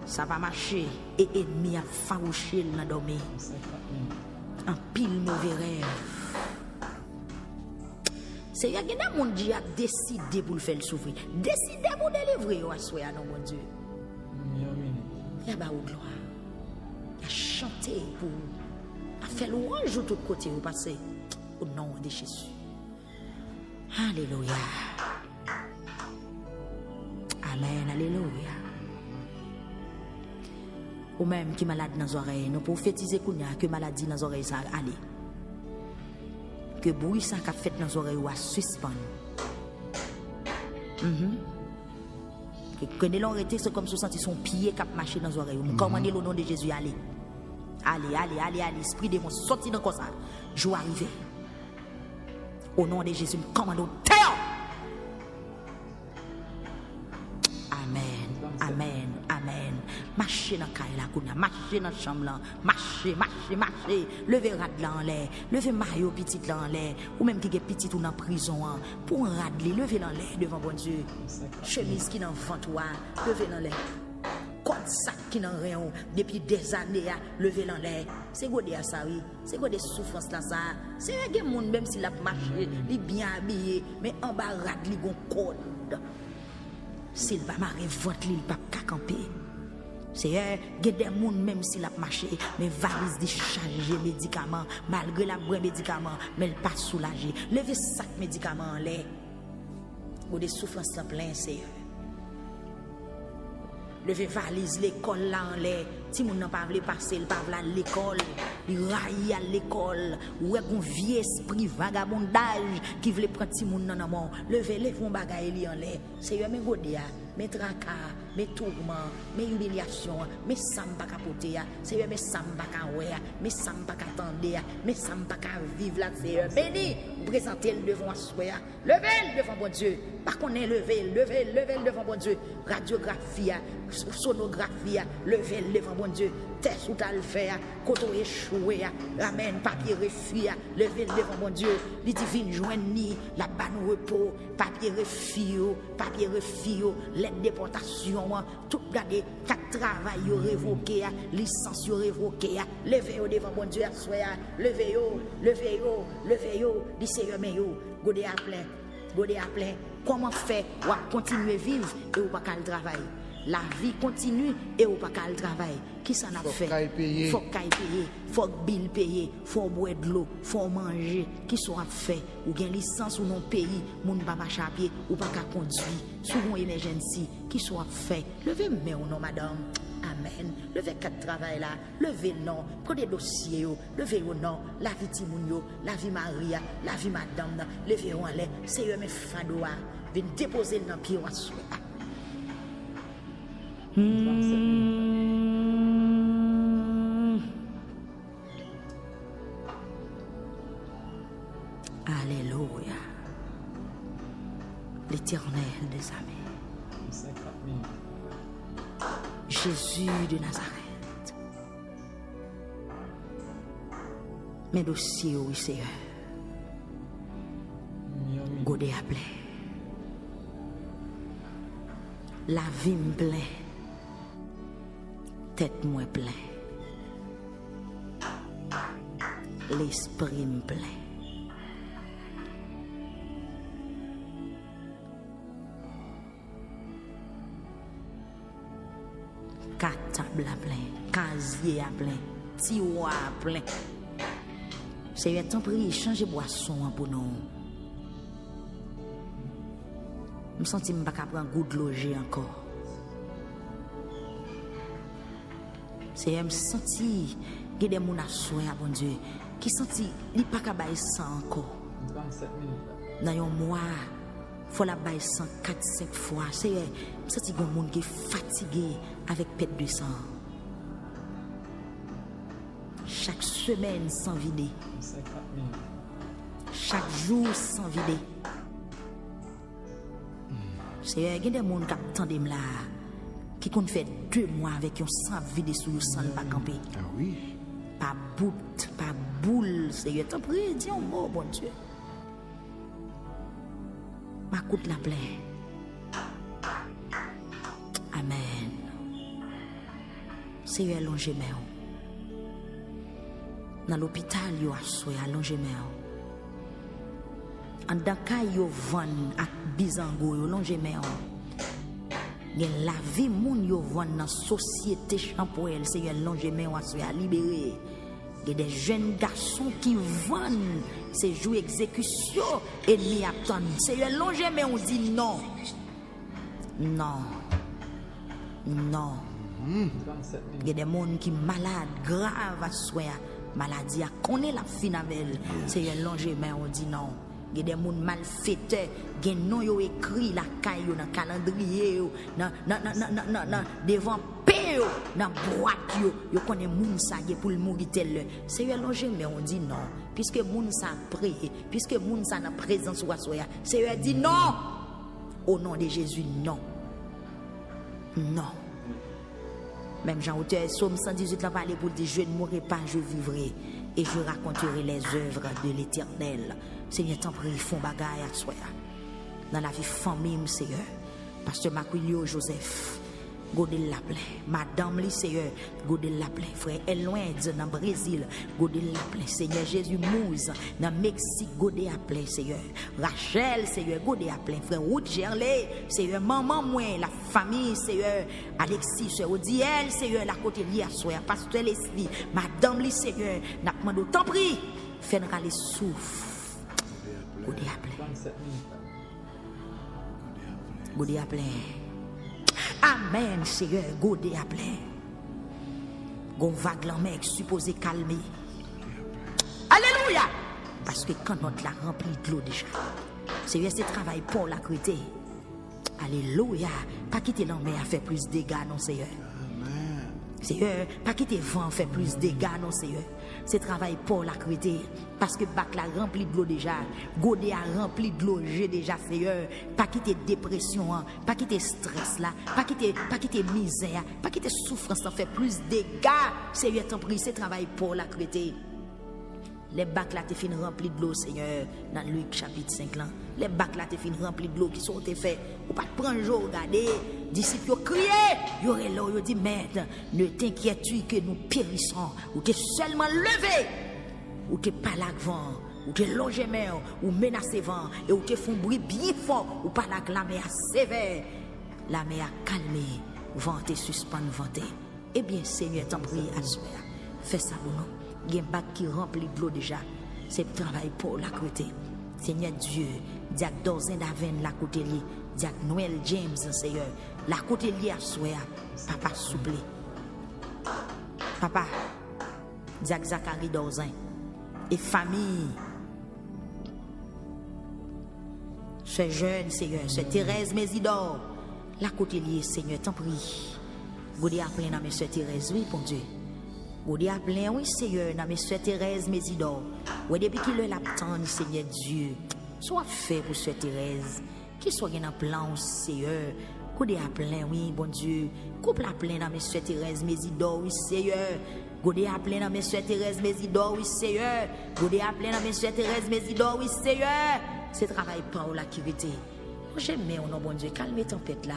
Ça va marcher et ennemi a farouché le dormir. En pile mauvais rêve. Seigneur, il y a des gens qui ont décidé pour le faire souffrir. Décidé pour délivrer au assoir, non, mon Dieu. Il y a pas de gloire. Il y a chanté pour fait louange de tous côtés vous passez au nom de Jésus. Alléluia. Amen, alléluia. Ou même qui malade dans les oreilles, nous prophétiser que maladie dans les oreilles ça aller. Que bruit ça qu'a fait dans les oreilles ou à suspendre. Que l'on arrêté, c'est comme si on sentit son pied qui a marché dans les oreilles. Nous commandons le nom de Jésus, allez. Allez, esprit démon, sorti dans ça. Jour arrivé. Au nom de Jésus, nous commandons terre. Amen. Marchez dans la caille, marchez dans la chambre là, marchez. Levez rad là en l'air, levez maillot petit là en l'air, ou même qui est petit ou dans prison, pour un rad levez dans l'air devant bon Dieu. Chemise qui dans ventre, levez dans l'air. Code sac qui dans rien depuis des années, levez dans l'air. C'est quoi des ça oui, c'est quoi des souffrances là ça. C'est un monde même s'il a marché, il bien habillé, mais en bas rad li gon code. S'il va marrer ventre, il va pas camper. C'est des gens même s'il a marché, mais valise de charger médicaments, malgré la vraie médicament, mais il pas soulagé. Levez sac médicaments en l'air. Ou des souffrances en plein, c'est levez valise l'école là en l'air. Si moun n'a pas voulu passer, il pas à l'école, il raille à l'école. Ou est un vieux esprit vagabondage qui veut prendre si moun nan mon. Levez vos bagaille li en l'air. C'est mes godia, mes tracas, mes tourments, mes humiliations, mes samba capoter. C'est mes samba ka ouais, mes samba ka tendre, mes samba ka vivre là. C'est béni. Présentez le devant soi. Levez le devant bon Dieu. Par contre, levez le devant bon Dieu. Radiographie, sonographie, levez le devant bon Dieu. Test ou t'as le faire, quand on échoué, ramène papier refus, levez le devant bon Dieu. Les divines joignent ni la banne repos, papier refus, l'aide déportation, tout gardé, quatre travail révoqué, licence révoqué, levez au devant bon Dieu, levez yo, dit Seigneur, mais yo, godé à plein. Comment faire ou continuer à vivre et ou pas qu'à le travail? La vie continue et ou pas qu'à le travail. Qui s'en a fait? Faut qu'il paye, faut que bill paye, faut boire de l'eau, faut manger. Qui soit fait? Ou gain licence ou non pays, moun pas marcher à pied ou pas qu'à conduire. Sous une emergency, qui soit fait? Levez mais ou non madame. Amen. Levez quatre travail là, levez non, prenez dossier yo, levez au non, la vie Timoun yo, la vie Maria, la vie madame, levez en l'air, c'est eux mes fadoa, venez déposer dans pied ou soi. Alléluia. L'Éternel des armées. Jésus de Nazareth. Mes dossiers, oui, Seigneur. Godé à plein. La vie me plaît. Tête moi plein. L'esprit me plaît. Table à plein, casier à plein, tiroir à plein. C'est un temps pour changer boisson pour nous. Je me sens que je ne peux pas prendre goût de loger encore. C'est un senti que des gens sont à bon Dieu, qui senti qu'il n'y a pas qu'à bailler ça encore. Dans un mois, il faut la bailler 4-5 fois. C'est un senti que les gens sont fatigués avec perte de sang. Chaque semaine sans vider. Chaque jour sans vider. C'est des gens qui attendent là, qui comptent faire 2 mois avec un sang vidé sur le sang pas camper. Ah oui. Pas bout, pas boule. C'est un temps pour dire un mot, bon Dieu. Ma coûte la plaie. Amen. C'est allongé mais dans l'hôpital yo assoy allongé mais en dakay yo vendre ak bizango yo allongé mais gen la vie moun yo vendre dans société champoel c'est allongé mais assoy à libérer. Il y a des jeunes garçons qui vendent ces jours exécution et ni attendent. C'est allongé mais on dit non. Non. Non. Il y a des gens qui sont malades, graves à soir. Maladie, qu'on est la fin avec. Seigneur, longer, mais on dit non. Il y a des gens malfaiteurs, qui ont écrit la caille dans le calendrier, devant paix, dans la boîte, ils connaissent les gens pour le mourir tel. Seigneur, longer, mais on dit non. Puisque les gens prié, puisque les gens sont en présence de soi, Seigneur dit non. Au nom de Jésus, non. Non. Même Jean-Auteur, Psaume 118, là, parlé pour dire, je ne mourrai pas, je vivrai, et je raconterai les œuvres de l'Éternel. Seigneur, t'en prie, font bagaille à soi. Dans la vie famille, Seigneur. Pasteur Maquilio Joseph, Godel l'appelait. Madame li, Seigneur, Godel l'appelait. Frère Eloïne, dans le Brésil, Godel l'appelait. Seigneur Jésus Mouze, dans le Mexique, Godel appelait, Seigneur. Rachel, Seigneur, Godel appelait. Frère Ruth Gerley, Seigneur, maman, moi, la famille, Seigneur. Alexis, Seigneur, Odiel, Seigneur, la côté liée à soi. Pasteur Leslie, Madame li, Seigneur, n'a pas demandé, t'en prie, fais-nous les souffles. Godel appelait. Godel appelait. Amen, Seigneur, Godé appelé. Gon vague la mer supposé calmer. Alléluia! Parce que quand notre la rempli de l'eau déjà, Seigneur, c'est travail pour la crité. Alléluia! Pas quitter la mer à faire plus de dégâts, non, Seigneur. Seigneur, pas quitter vent fait plus de dégâts, non, Seigneur. C'est travail pour la crité. Parce que bac la rempli de l'eau déjà. Godé a rempli de l'eau déjà, Seigneur. Pas quitter dépression, hein, pas quitter stress là, pas quitter misère, pas quitter souffrance, ça fait plus de dégâts. Seigneur, t'en prie, c'est travail pour la crité. Les bacs là, t'es fin remplis de l'eau, Seigneur, dans Luc chapitre 5 là. Les bacs là, t'es fin remplis de l'eau qui sont faits. Ou pas prendre un jour, regarder. Disciples crié, il y aurait là, il dit, maître, ne t'inquiète-tu que nous périssons, ou t'es seulement levé, ou t'es pas là vent, ou t'es logé mer, ou menacé vent, et ou t'es font bruit bien fort, ou pas là la mer sévère, la mer calmé, vent t'es suspendu, venté. Eh bien, Seigneur, t'en prie à soi, fais ça pour nous. Il y a un bac qui remplit de l'eau déjà, c'est le travail pour la côté. Seigneur Dieu, Diac Dorzen d'Aven la côté li, Diac Noël James, Seigneur, la côté li à soi, papa souple. Papa, Diac Zachary Dorzen, et famille, ce jeune Seigneur, ce Thérèse Mésidor, la côté li, Seigneur, t'en prie. Godé a plein dans mes soeurs Thérèse, oui, pour Dieu. Godé a plein, oui, Seigneur, dans mes soeurs Thérèse Mésidor. Oui, depuis qu'il est l'attend, Seigneur Dieu, soit fait pour soeur Thérèse, qu'il soit en plan, Seigneur. Godé a plein, oui, bon Dieu. Couple a plein dans mes soeurs Thérèse Mésidor, oui, Seigneur. Godé a plein dans mes soeurs Thérèse Mésidor, oui, Seigneur. Godé a plein dans mes soeurs Thérèse Mésidor, oui, Seigneur. C'est travail par la vérité. J'aime bien, non, bon Dieu, calmez tempête là.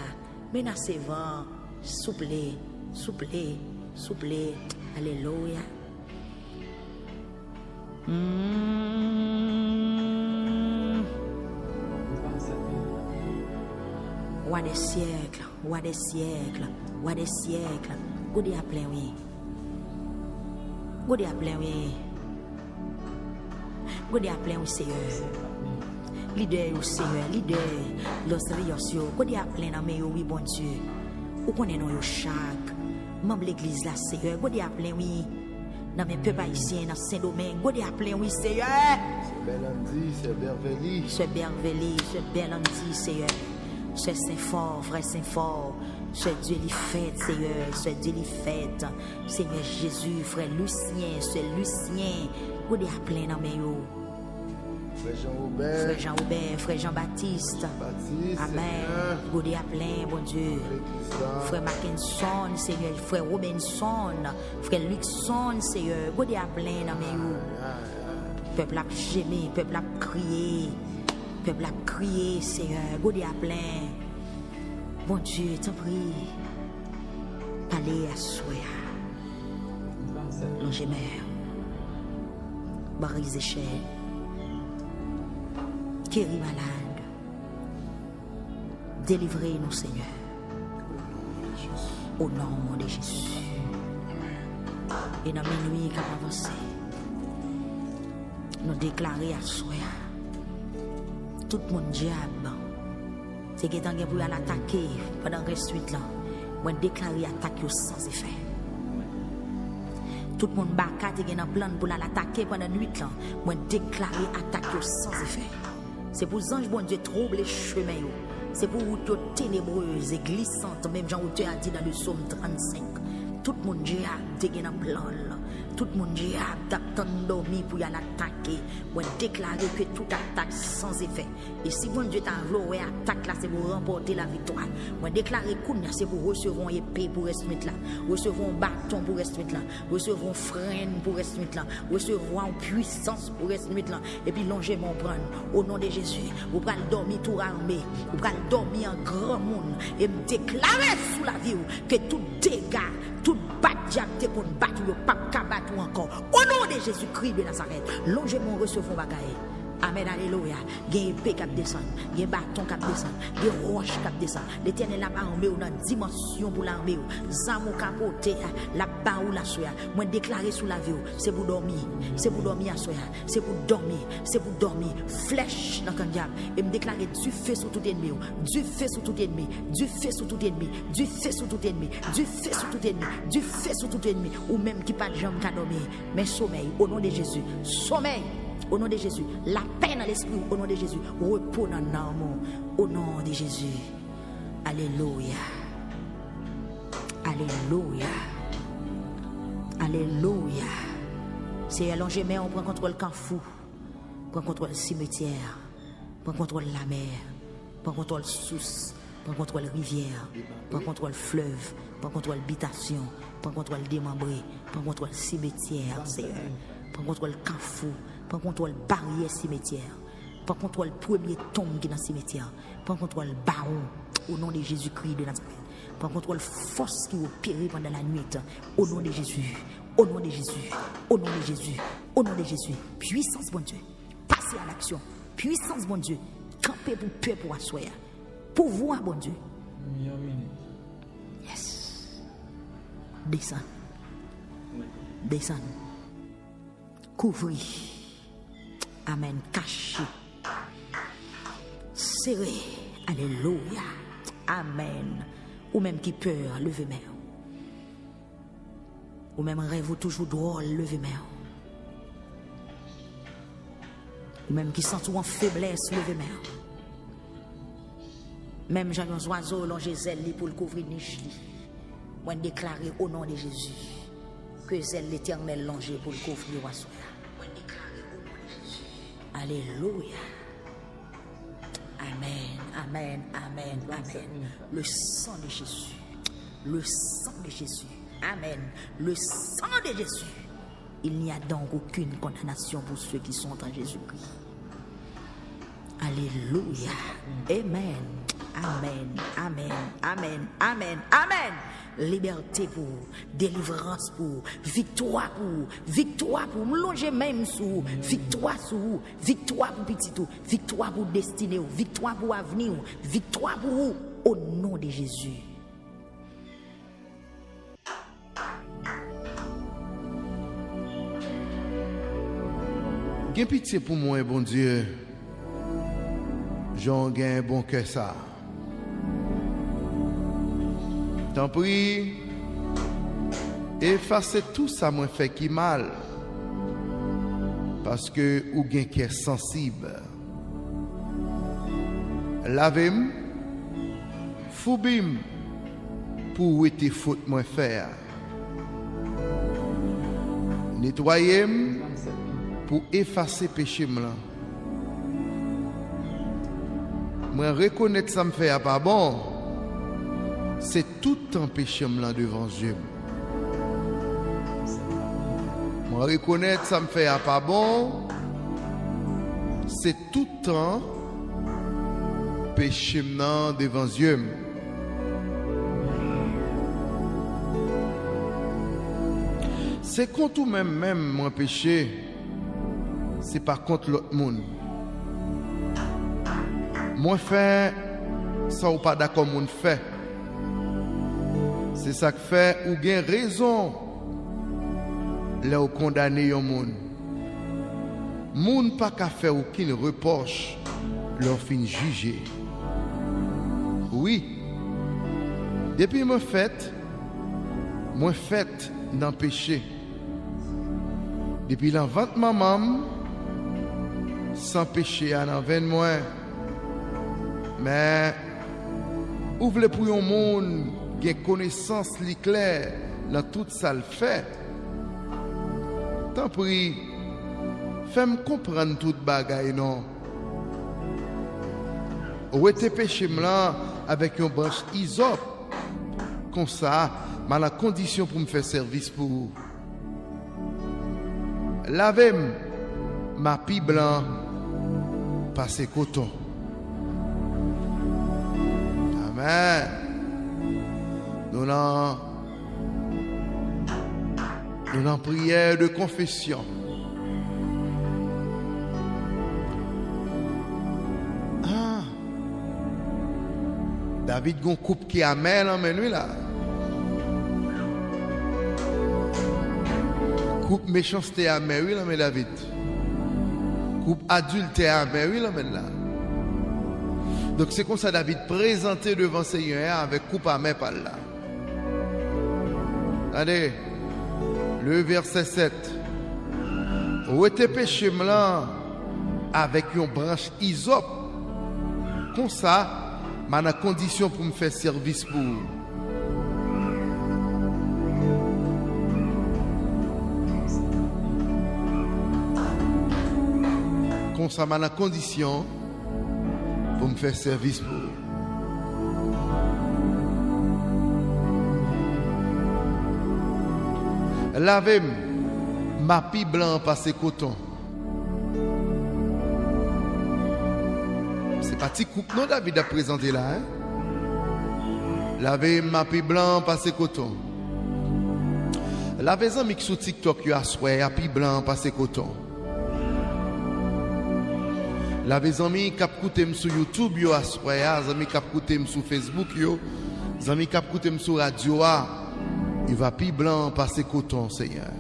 Menacez vent, souplez, souplez, souplez. Alléluia. Roi des siècles, roi des siècles, roi des siècles. Godé à plein, oui. Godé à plein, oui. Godé à plein, oui, Seigneur. Leader, Seigneur, leader. Los Rios, Godé à plein, oui, bon Dieu. Où connaît-nous chaque membre de l'église là, Seigneur, Godé a plein, oui. Dans mes peuples haïtiens, dans Saint-Domingue, Godé a plein, oui, Seigneur. C'est Belandi, c'est Berveli. C'est Berveli, c'est Belandi, Seigneur. C'est Saint-Fort, frère Saint-Fort. C'est Dieu les fête, Seigneur. C'est Dieu les fête. Seigneur Jésus, frère Lucien, c'est Lucien. Godé a plein dans mes yo. Frère Jean-Aubert. Frère Jean-Aubert, frère Jean-Baptiste. Amen. Godé à plein, bon Dieu. Frère Mackinson, Seigneur. Frère Robinson. Frère Luxon, Seigneur. Godé à plein dans mes yeux. Peuple a gémé, peuple a crié. Peuple a crié, Seigneur. Godé à plein. Bon Dieu, t'en prie. Parlez à soi. L'angémère. Barise échelle. Guéris malade. Délivrez-nous, Seigneur. Au nom de Jésus. Et dans mes nuits qui avancent, nous déclarer à soi tout mon diable, c'est que tant que pour l'attaquer pendant que suite là, Moi déclarer attaque sans effet. Tout le monde baka te gen un plan pour l'attaquer pendant nuit là. Moi déclarer attaque sans effet. C'est pour ange bon Dieu trouble les chemins yo. C'est pour route ténébreuse et glissante même Jean Auteur a dit dans le psaume 35. Tout le monde a te gen un plan là. Tout le monde a dormi pour y l'attaquer. Moi déclarer que toute attaque sans effet. Et si bon Dieu t'a voué attaque là c'est pour remporter la victoire. Moi déclarer kounya c'est pour recevoir une épée pour rester là, recevoir un bâton pour rester là, recevoir un frein pour rester là, recevoir une puissance pour rester là et puis longer mon prendre au nom de Jésus. Vous prenez dormir tout armé, vous prenez dormir en grand monde et me déclarer sous la vie que tout dégât, tout bâtiment pour battre pas capable encore. Au nom de Jésus-Christ de Nazareth, longez mon recevoir bagaille. Amen, alléluia. Il y a épée qui descend, il y a bâton qui descend, il y a roche qui descend. L'Éternel a armé dans une dimension pour l'armée. Zamo capoté, la bas ou la soya. Moi déclaré sous la vie, c'est pour dormir. C'est pour dormir à soya. C'est pour dormir. C'est pour dormir. Flèche dans le diable. Et me déclarer du feu sur tout ennemi. Du feu sur tout ennemi. Du feu sur tout ennemi. Du feu sur tout ennemi. Du feu sur tout ennemi. Du feu sur tout ennemi. Ou même qui pas de jambe qu'à dormir. Mais sommeil, au nom de Jésus. Sommeil. Au nom de Jésus, la paix dans l'esprit, au nom de Jésus, repos dans l'âme, au nom de Jésus. Alléluia. Alléluia. Alléluia. C'est allongé, mais on prend contrôle le camp fou, prend contrôle le cimetière, prend contrôle la mer, prend contrôle source, prend contrôle rivière, prend contrôle fleuve, prend contrôle habitation, prend contrôle démembré, prend contrôle cimetière, Seigneur, prend contrôle camp fou. Prends contrôle barrière cimetière. Prends contrôle premier tombe qui est dans le cimetière. Prends contrôle baron au nom de Jésus-Christ de Nazareth. Prends contrôle force qui opère pendant la nuit. Au nom de Jésus. Au nom de Jésus. Au nom de Jésus. Au nom de Jésus. Puissance, bon Dieu. Passez à l'action. Puissance, bon Dieu. Camper pour peur pour asseoir. Pouvoir, bon Dieu. Yes. Descends. Descends. Couvrir. Amen. Caché. Serré. Alléluia. Amen. Ou même qui peur, levez main. Ou même rêve toujours drôle, levez main. Ou même qui sent tout en faiblesse, levez main. Même j'ai un oiseau longé zèle pour le couvrir niche. Moi déclarer au nom de Jésus que zèle l'Éternel longé pour le couvrir oiseau. Alléluia. Amen, amen, amen, amen. Le sang de Jésus. Le sang de Jésus. Amen. Le sang de Jésus. Il n'y a donc aucune condamnation pour ceux qui sont en Jésus-Christ. Alléluia. Amen. Amen. Amen. Amen. Amen. Amen. Liberté pour, délivrance pour, victoire pour, m'longer même sous, victoire sous, victoire pour petit tout, victoire pour destinée, victoire pour avenir, victoire pour vous, au nom de Jésus. Gain pitié pour moi, bon Dieu. J'en gain un bon cœur ça. T'en prie, effacez tout ça moi fait qui mal. Parce que ou gain cœur sensible. Lavez-moi, foubim pour tes fautes moi faire. Nettoyez-moi pour effacer péché moi. Moi reconnaître ça me fait pas bon. C'est tout un péché devant Dieu. Moi reconnaître ça me fait pas bon. C'est tout un péché devant Dieu. C'est contre même mon péché. C'est pas contre l'autre monde. Moi fait ça ou pas d'accord monde fait. C'est ça que fait ou bien raison là où condamner un monde. Monde pas qu'à faire aucune reproche leur fin juger. Oui. Depuis moi fait dans le péché. Depuis l'envente maman, sans péché à l'envers moi. Mais, ouvre pour un monde qui a connaissance claire dans tout ça le fait. Tant pis, fais-moi comprendre toute bagaille, non? Où était péché là avec une branche isop? Comme ça, mais la condition pour me faire service pour vous. Lavez ma pi blanc, passez coton. Amen. Nous avons prière de confession. David a une coupe qui a mêlé en lui là. Coupe méchanceté à mer, oui, là, mais David. Coupe adultère à mer, oui, là, mais là. Donc c'est comme ça David présenté devant Seigneur avec coupe à mer par là. Allez, le verset 7. Où était péché là avec une branche isop? Comme ça, ma condition pour me faire service pour. Comme ça, ma condition pour me faire service pour. Lavez ma pi blanc passé coton. C'est pas petit coupe non David a présenté là. Hein? Lavez ma pi blanc passé coton. Lavez un mix sur TikTok yo assoé à pi blanc passé coton. Lavez amis k'ap koute sur YouTube yo assoé, amis k'ap koute sur Facebook yo, amis k'ap koute sur radio a. Il va pi blanc passer coton, Seigneur.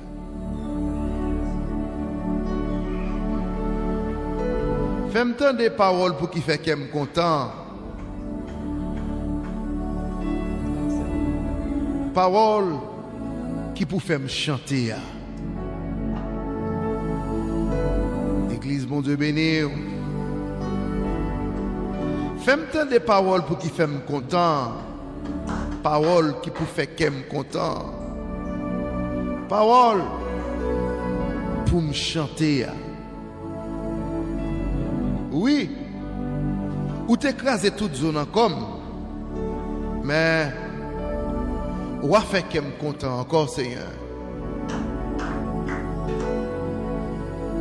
Fais-moi tant des paroles pour qu'il fait qu'elle me content. Paroles qui pour faire me chanter. Église, mon Dieu béni. Fais-moi tant des paroles pour qu'il fait me content. Parole qui pour faire qu'elle me content. Parole pour me chanter. Oui, ou t'écraser toute zone en comme, mais ou a fait qu'elle me content encore, Seigneur.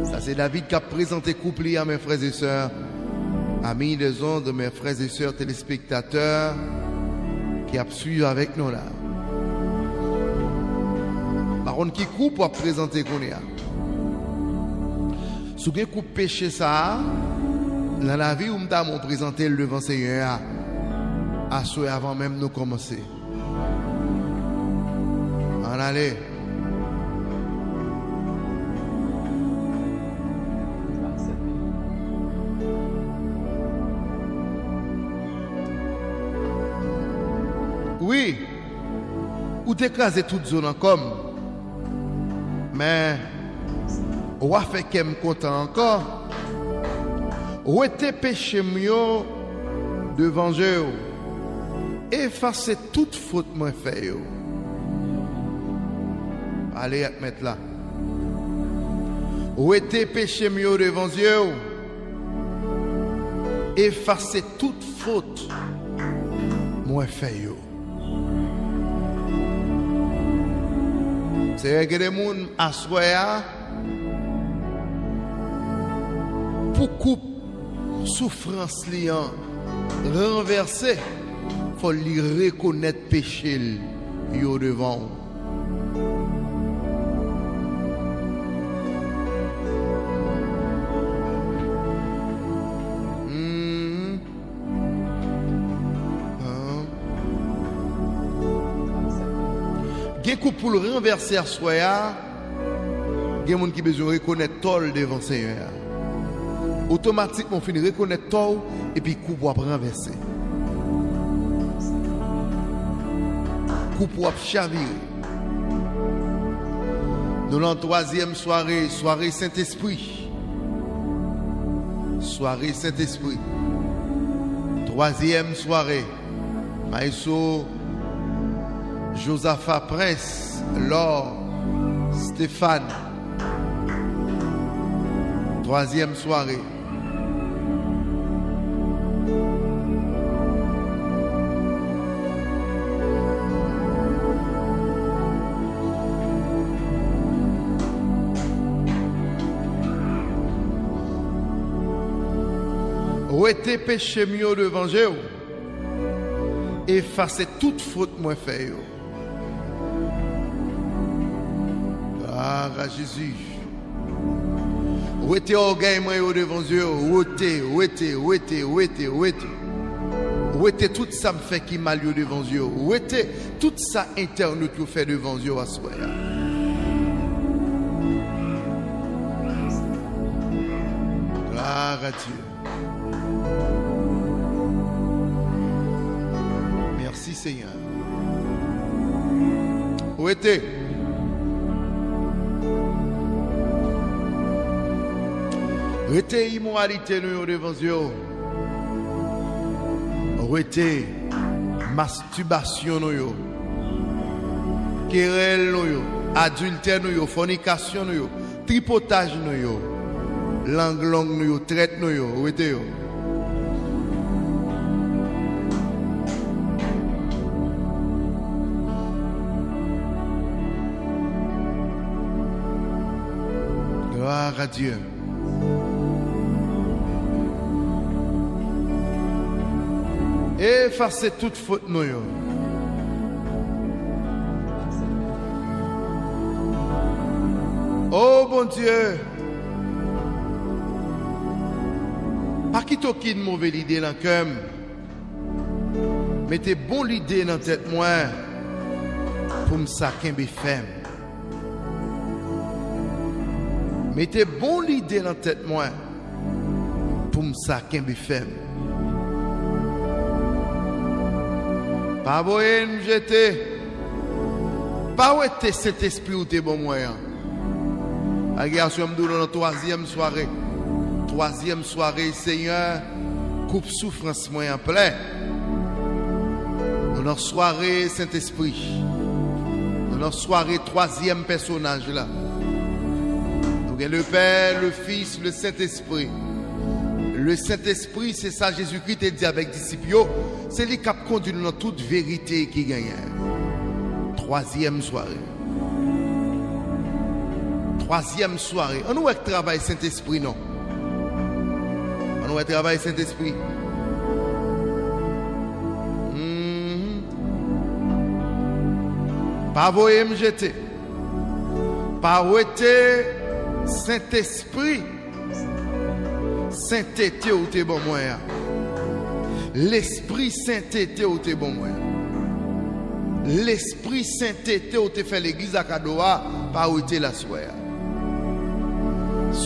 Ça c'est David qui a présenté couple à mes frères et sœurs, amis des ondes, mes frères et sœurs téléspectateurs qui a suivi avec nous là. Par contre, qui coupe pour présenter qu'on est. Si vous avez péché ça, dans la vie où nous avons présenté le devant Seigneur, à souhait avant même de commencer. En allez. Oui, ou t'écraser toute zone en comme, mais ou a fait qu'elle me content encore. Où était péché mieux devant Dieu, effacer toute faute moi fait. Allez mettre là. Où était péché mieux devant Dieu, effacer toute faute moi fait. C'est que les gens assoient pour couper souffrance liant renversée, faut lui reconnaître péché yo devant. Gen coup pour le renverser à soi, gen moun qui besoin reconnaître tol devant Seigneur. Automatiquement, on finit de reconnaître tout et puis coup pour renverser. coupe ou chaviré. Nous l'en troisième soirée, soirée Saint-Esprit. Soirée Saint-Esprit. Troisième soirée. Maïso Josaphat Prince, Laure, Stéphane. Troisième soirée. Où était péché mieux devant Dieu? Effacer toute faute moins fait. Gloire à Jésus. Où était orgueil moi devant Dieu? Où était tout ça me fait qui mal devant Dieu? Où était tout ça interne qui fait devant Dieu à soi? Gloire à Dieu. Merci Seigneur. Où était? Où était immoralité nous devant Dieu? Où était masturbation nous? Querelle nous? Adultère nous? Fornication nous? Tripotage nous? Langue nous? Traite nous? Où était? Gloire à Dieu. Effacez toute faute nous. Oh bon Dieu. Pas quitte aucune mauvaise idée dans le cœur. Mettez bonne idée dans la tête moi pour me saquer mes femmes. Mettez bonne idée dans la tête moi pour me saquer mes femmes. Pas voyer nous jeter. Pas où était cet esprit où t'es bon moyen. La garçon me dans la troisième soirée. Troisième soirée, Seigneur, coupe souffrance moyen plein. Dans notre soirée Saint-Esprit. Dans notre soirée troisième personnage là. Nous avons le Père, le Fils, le Saint-Esprit. Le Saint-Esprit, c'est ça Jésus-Christ a dit avec les disciples, c'est lui qui a conduit dans toute vérité qui gagne. Troisième soirée. Troisième soirée. On nous travaille Saint-Esprit, non? On nous travaille Saint-Esprit. Pas voyer me jeter. Pas ouéter Saint-Esprit. Saint-Été ou t'es bon moyen. L'Esprit Saint-Été ou t'es bon moyen. L'Esprit Saint-Été ou t'es fait l'église à Kadoa, pas où t'es la soirée.